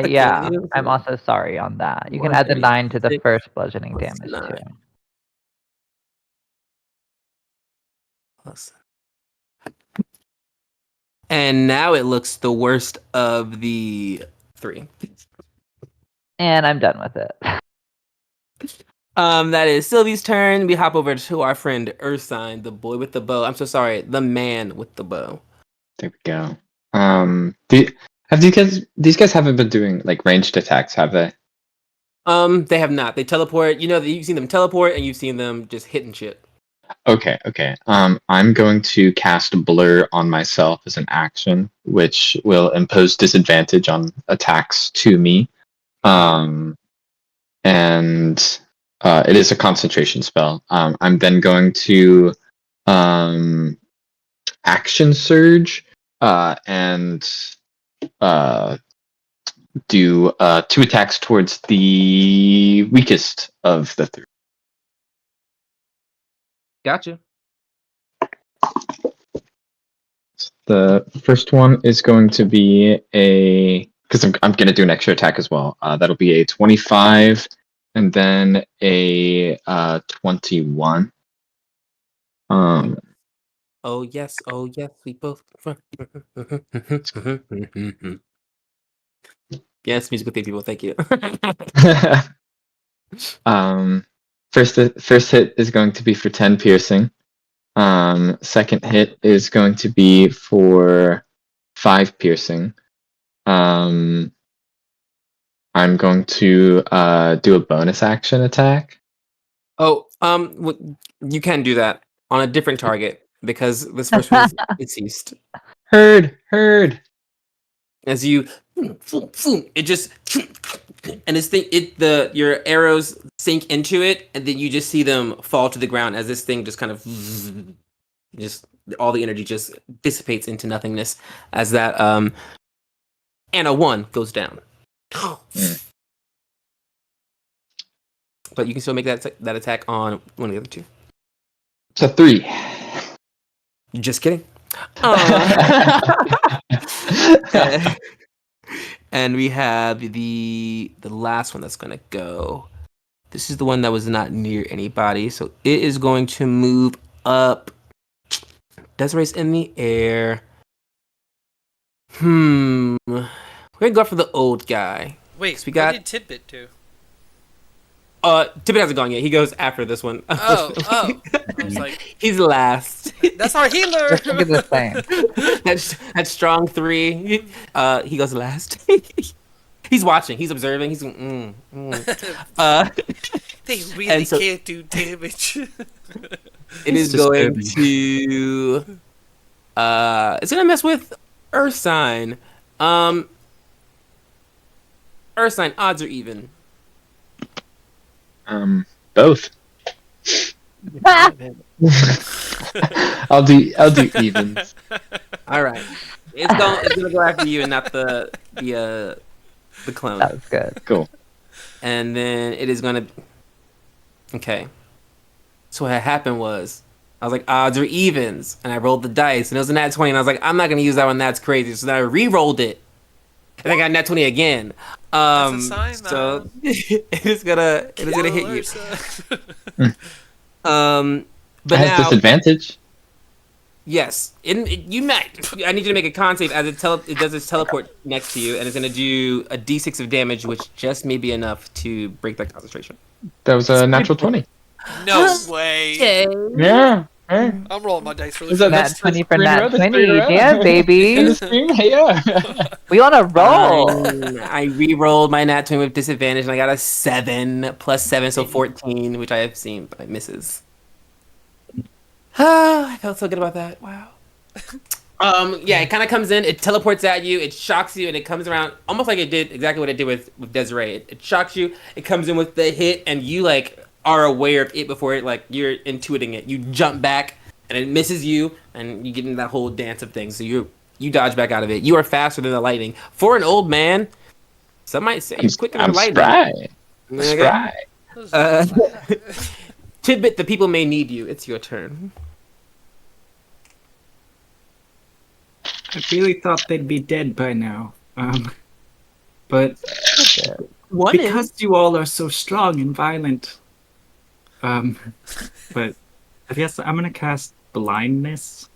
Yeah, I'm also sorry on that. You can add the 9 to the 6 first bludgeoning plus damage 9. too. Plus. And now it looks the worst of the 3. And I'm done with it. That is Sylvie's turn. We hop over to our friend Ursine, the boy with the bow. I'm so sorry, the man with the bow. There we go. These guys haven't been doing like ranged attacks, have they? They have not. They teleport. You know, you've seen them teleport, and you've seen them just hitting shit. Okay. I'm going to cast Blur on myself as an action, which will impose disadvantage on attacks to me. And it is a concentration spell. I'm then going to action surge and do 2 attacks towards the weakest of the 3. Gotcha. The first one is going to be because I'm going to do an extra attack as well. That'll be a 25 and then a 21. Oh yes, we both. Yes, musical theater people, thank you. First hit is going to be for 10 piercing. Second hit is going to be for 5 piercing. I'm going to do a bonus action attack. Oh, you can do that on a different target because this first one is deceased. Heard. As you, it just, and this thing, your arrows sink into it, and then you just see them fall to the ground as this thing just kind of, just all the energy just dissipates into nothingness as that, and a 1 goes down. But you can still make that attack on one of the other 2. It's a 3. Just kidding. And we have the last one that's gonna go. This is the one that was not near anybody, so it is going to move up. Desiree's in the air. We're gonna go for the old guy. Wait, we got. What did Tidbit do? Tippet hasn't gone yet. He goes after this one. Oh. I was like, he's last. That's our healer. Look at the thing. That's strong 3. He goes last. He's watching. He's observing. He's going. They really can't do damage. It is going to. It's gonna mess with Ursine. Ursine, odds are even. Both. I'll do evens. All right. It's gonna go after you and not the clone. That was good. Cool. And then it is gonna. Okay. So what had happened was I was like, odds or evens, and I rolled the dice, and it was a nat 20, and I was like, I'm not gonna use that one. That's crazy. So then I re-rolled it, and I got nat 20 again. That's a sign, So man. it is gonna hit you. But It has now, disadvantage. yes, you might. I need you to make a con save as it does its teleport next to you, and it's gonna do a d6 of damage, which just may be enough to break that concentration. That was a natural 20. No way. Yeah. Hey. I'm rolling my dice really Is that fast. Nat 20 for Green nat red, that's 20. green red. Damn, baby. In the stream? Yeah. We on a roll. I re-rolled my nat 20 with disadvantage, and I got a 7 plus 7, so 14, which I have seen, but it misses. I felt so good about that. Wow. Yeah, it kind of comes in, it teleports at you, it shocks you, and it comes around almost like it did exactly what it did with Desiree. It shocks you, it comes in with the hit, and you like are aware of it before it, like you're intuiting it. You jump back, and it misses you, and you get into that whole dance of things. So you dodge back out of it. You are faster than the lightning. For an old man, some might say you're quicker than I'm lightning. spry. Okay? Spry. Tidbit, the people may need you. It's your turn. I really thought they'd be dead by now. But because you all are so strong and violent, but I guess I'm gonna cast blindness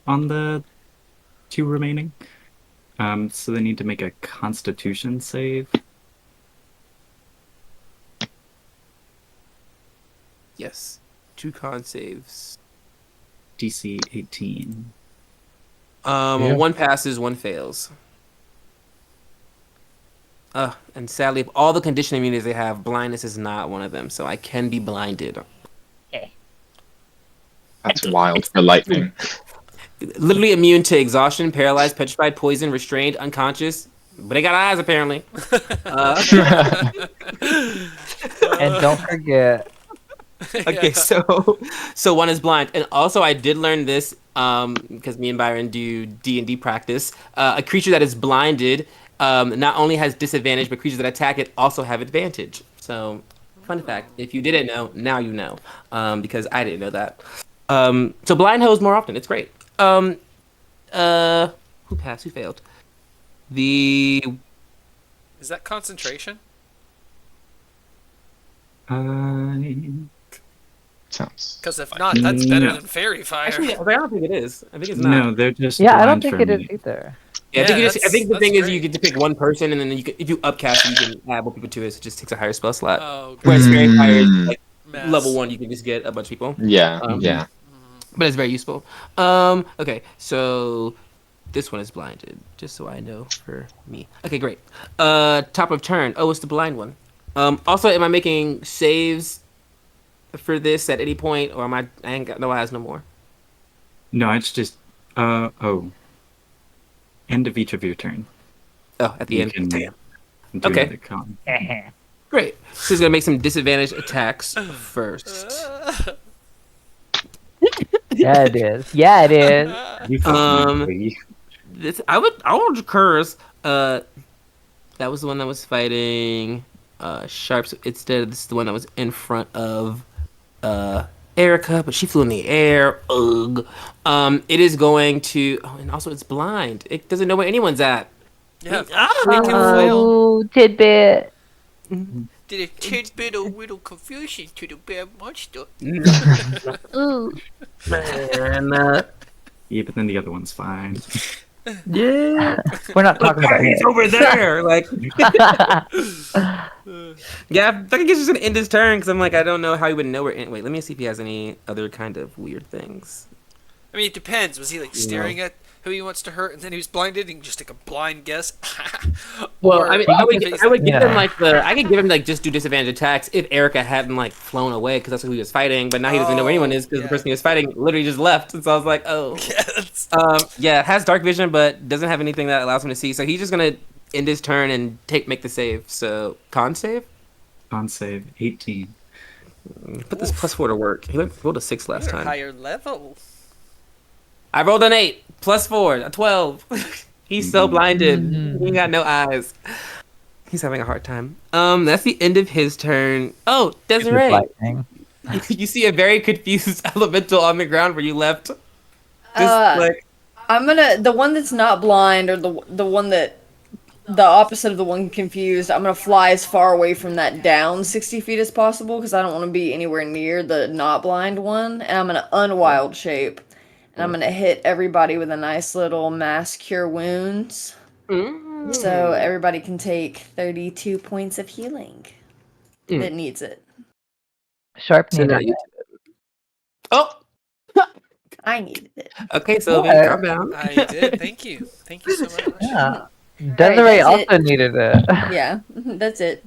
on the 2 remaining. So they need to make a Constitution save. Yes. 2 con saves. DC 18. Yeah. 1 passes, 1 fails. And sadly, of all the condition immunities they have, blindness is not one of them, so I can be blinded. That's wild for lightning. Literally immune to exhaustion, paralyzed, petrified, poison, restrained, unconscious. But they got eyes, apparently. And don't forget, Okay, so 1 is blind, and also I did learn this because me and Byron do D&D practice. A creature that is blinded not only has disadvantage, but creatures that attack it also have advantage. So, fun fact: if you didn't know, now you know, because I didn't know that. So blind hoes more often. It's great. Who passed? Who failed? Is that concentration? Sounds. Because if not, that's better No. than fairy fire. Actually, I don't think it is. I think it's not. No, they're just yeah, I don't blind think for it a is minute. either. Yeah, I think, Yeah, I think the that's thing is great. you get to pick one person, and then you can, if you upcast it, you can add more people to it. So it just takes a higher spell slot. Oh, Whereas fairy fire is like mess. level 1, you can just get a bunch of people. Yeah. Um, Yeah. But it's very useful. Okay, so this one is blinded, just so I know for me. Okay, great. Top of turn. Oh, it's the blind one. Also, am I making saves for this at any point, or am I ain't got no eyes no more? No, it's just end of each of your turn. Oh, at the You end. can Damn. do Okay. another con. Great. So he's gonna make some disadvantaged attacks first. Yeah, it is. Yeah, it is. You fucking This I would curse. That was the one that was fighting Sharps. Instead, this is the one that was in front of Erica, but she flew in the air. Ugh. It is going to. Oh, and also it's blind. It doesn't know where anyone's at. Yeah. It Ah! can flail. Oh, tidbit. Did a tidbit of little confusion to the bad monster. Ooh. Man, Yeah, but then the other one's fine. yeah. We're not talking about He's it. over there. Like, yeah, I think he's just gonna end his turn because I'm like, I don't know how he would know where. Wait, let me see if he has any other kind of weird things. I mean, it depends. Was he like staring at who he wants to hurt, and then he was blinded, and he can just take a blind guess? Well, Or I mean, I would if he's give him Yeah. like I could give him like just do disadvantage attacks if Erica hadn't like flown away because that's who he was fighting, but now he doesn't know where anyone is because yeah. the person he was fighting literally just left. And so I was like, oh, Yes. yeah, it has dark vision, but doesn't have anything that allows him to see. So he's just gonna end his turn and make the save. So con save. Con save 18. Put this +4 to work. He rolled a 6 last You're time. higher level. I rolled an 8 +4, a 12. He's so blinded. He ain't got no eyes. He's having a hard time. That's the end of his turn. Oh, With Desiree. lightning. You see a very confused elemental on the ground where you left. Just Uh, like I'm gonna the one that's not blind, or the one that the opposite of the one confused. I'm gonna fly as far away from that down 60 feet as possible because I don't want to be anywhere near the not blind one. And I'm gonna unwild shape, and I'm gonna hit everybody with a nice little mass cure wounds. So everybody can take 32 points of healing that needs it. Sharp so now needed you. Oh, I needed it. okay, Sylvie, What? calm down. I did. Thank you. Thank you so much. Yeah. Desiree that's also it. needed it. Yeah, that's it.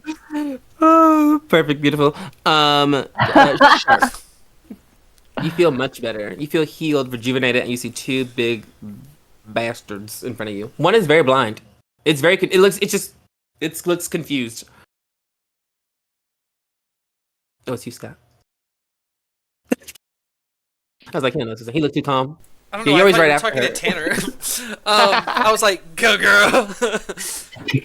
Oh, perfect, beautiful. Sharp. You feel much better. You feel healed, rejuvenated, and you see two big bastards in front of you. One is very blind. It's very. It looks. It looks confused. Oh, it's you, Scott. I was like, he looked too calm. I don't Yeah, know. you're I always thought you right were after talking her. to Tanner. I was like, "Go, girl!"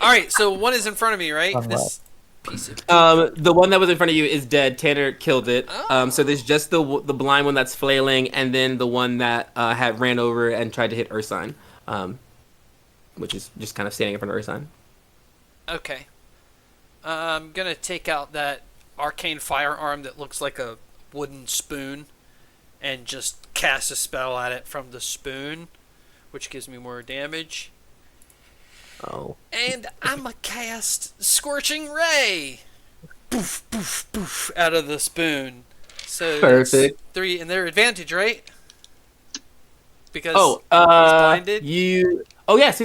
All right, so one is in front of me, right? On This piece of. The one that was in front of you is dead. Tanner killed it. Oh. So there's just the blind one that's flailing, and then the one that had ran over and tried to hit Ursine, which is just kind of standing in front of Ursine. Okay. I'm gonna take out that arcane firearm that looks like a wooden spoon, and just cast a spell at it from the spoon, which gives me more damage. Oh. And I'm gonna cast Scorching Ray. Poof, poof, poof, out of the spoon. So Perfect. it's 3, and their advantage, right? Because Oh, he's blinded. you. Oh yes.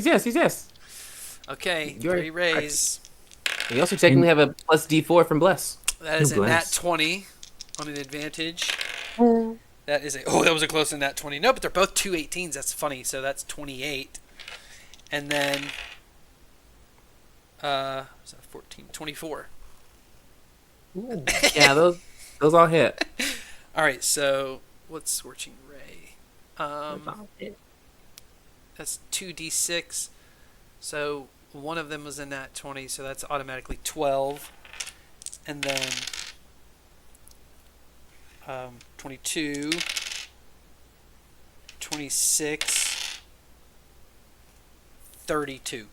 Okay, You're 3 rays. You also technically have a plus D4 from Bless. That is a nat Bless. 20 on an advantage. That is a that was a close nat 20. No, but they're both 2 18s. That's funny. So that's 28. And then was that 14? 24. Yeah, those all hit. All right, so what's Scorching Ray? That's 2d6. So one of them was a nat 20, so that's automatically 12. And then 22, 26, 32.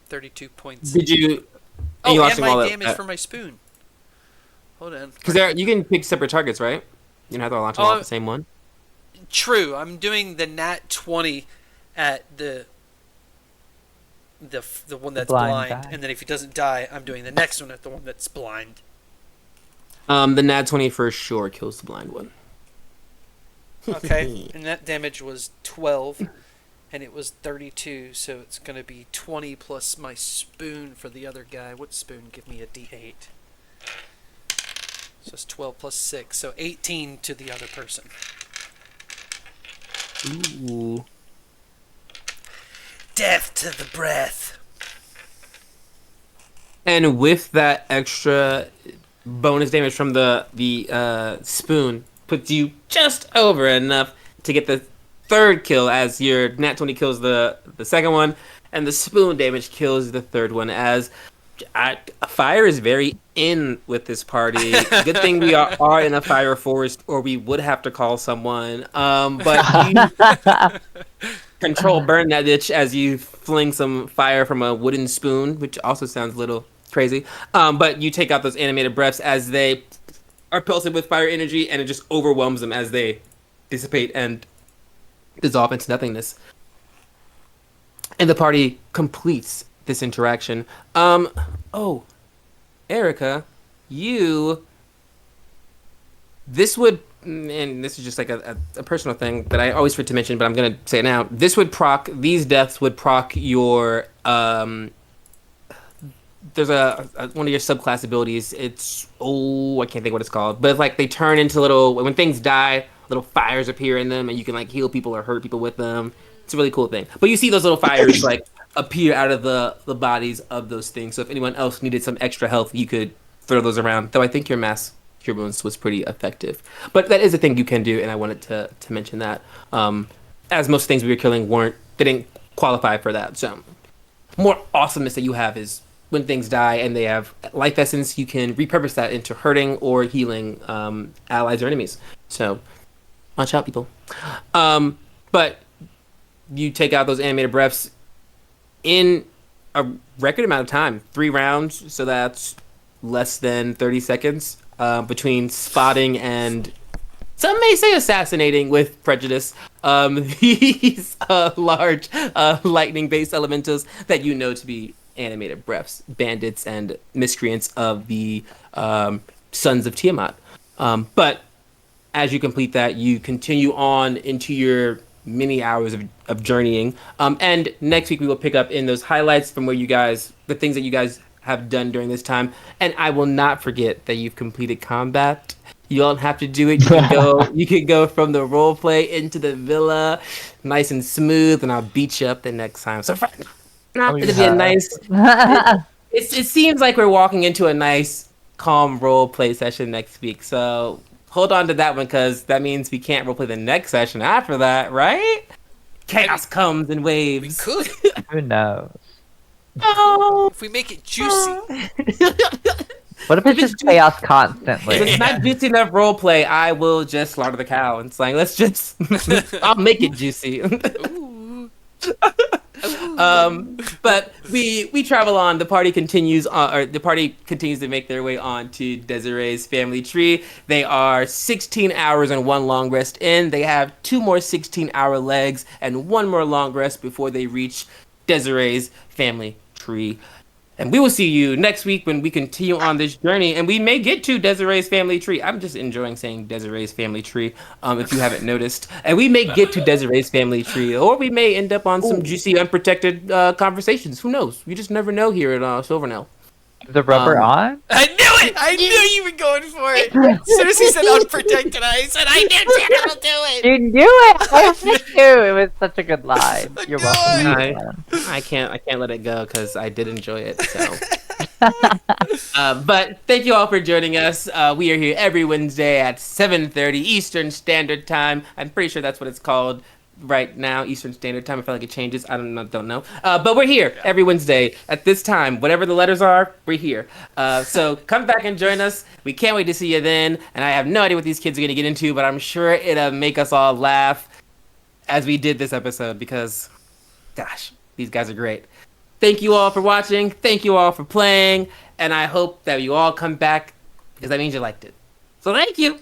32 points. Did you? Oh, you and lost them all my at- damage from my spoon. Hold on. Because you can pick separate targets, right? You don't have to launch them all at the same one. True. I'm doing the nat 20 at the one that's blind, Blind guy. and then if he doesn't die, I'm doing the next one at the one that's blind. The nat 20 for sure kills the blind one. Okay, and that damage was 12, and it was 32, so it's going to be 20 plus my spoon for the other guy. What spoon? Give me a d8. So it's 12 plus 6, so 18 to the other person. Ooh. Death to the breath. And with that extra bonus damage from the spoon, puts you just over enough to get the third kill, as your nat 20 kills the second one, and the spoon damage kills the third one. As fire is very in with this party. Good thing we are in a fire forest, or we would have to call someone. But you control burn that ditch as you fling some fire from a wooden spoon, which also sounds a little crazy. But you take out those animated breaths as they are pelted with fire energy, and it just overwhelms them as they dissipate and dissolve into nothingness. And the party completes this interaction. Oh, Erica, this would, and this is just like a personal thing that I always forget to mention, but I'm gonna say it now. These deaths would proc your, there's one of your subclass abilities. It's, I can't think what it's called, but it's like they turn into when things die, little fires appear in them, and you can like heal people or hurt people with them. It's a really cool thing. But you see those little fires like appear out of the bodies of those things. So if anyone else needed some extra health, you could throw those around. Though I think your mass cure wounds was pretty effective. But that is a thing you can do, and I wanted to mention that. As most things we were killing didn't qualify for that. So more awesomeness that you have is when things die and they have life essence, you can repurpose that into hurting or healing allies or enemies. So watch out, people. But you take out those animated breaths in a record amount of time, 3 rounds. So that's less than 30 seconds between spotting and some may say assassinating with prejudice these large lightning-based elementals that you know to be animated breaths, bandits and miscreants of the Sons of Tiamat. But as you complete that, you continue on into your many hours of journeying. And next week we will pick up in those highlights from where you guys, the things that you guys have done during this time. And I will not forget that you've completed combat. You don't have to do it. You can go. You can go from the role play into the villa, nice and smooth, and I'll beat you up the next time. So, it'll be a nice. It seems like we're walking into a nice, calm role play session next week. So hold on to that one because that means we can't role play the next session after that, right? Chaos comes in waves. We could. Who knows? Oh. If we make it juicy. What if it's just chaos constantly? If it's not juicy enough role play, I will just slaughter the cow. It's like let's just. I'll make it juicy. But we travel on. The party continues to make their way on to Desiree's family tree. They are 16 hours and 1 long rest in. They have 2 more 16-hour legs and 1 more long rest before they reach Desiree's family tree. And we will see you next week when we continue on this journey, and we may get to Desiree's family tree. I'm just enjoying saying Desiree's family tree, if you haven't noticed. And we may get to Desiree's family tree, or we may end up on some juicy, unprotected conversations. Who knows? You just never know here at Silvernell. The rubber on? I knew it! I knew you were going for it! As soon as he said unprotected, I said, I knew Tanner will do it! You knew it! I knew it was such a good line. I You're knew welcome. I can't let it go because I did enjoy it. So, but thank you all for joining us. We are here every Wednesday at 7:30 Eastern Standard Time. I'm pretty sure that's what it's called right now, Eastern Standard Time. I feel like it changes. I don't know. But we're here every Wednesday at this time. Whatever the letters are, we're here. So come back and join us. We can't wait to see you then. And I have no idea what these kids are going to get into, but I'm sure it'll make us all laugh as we did this episode because, gosh, these guys are great. Thank you all for watching. Thank you all for playing. And I hope that you all come back because that means you liked it. So thank you.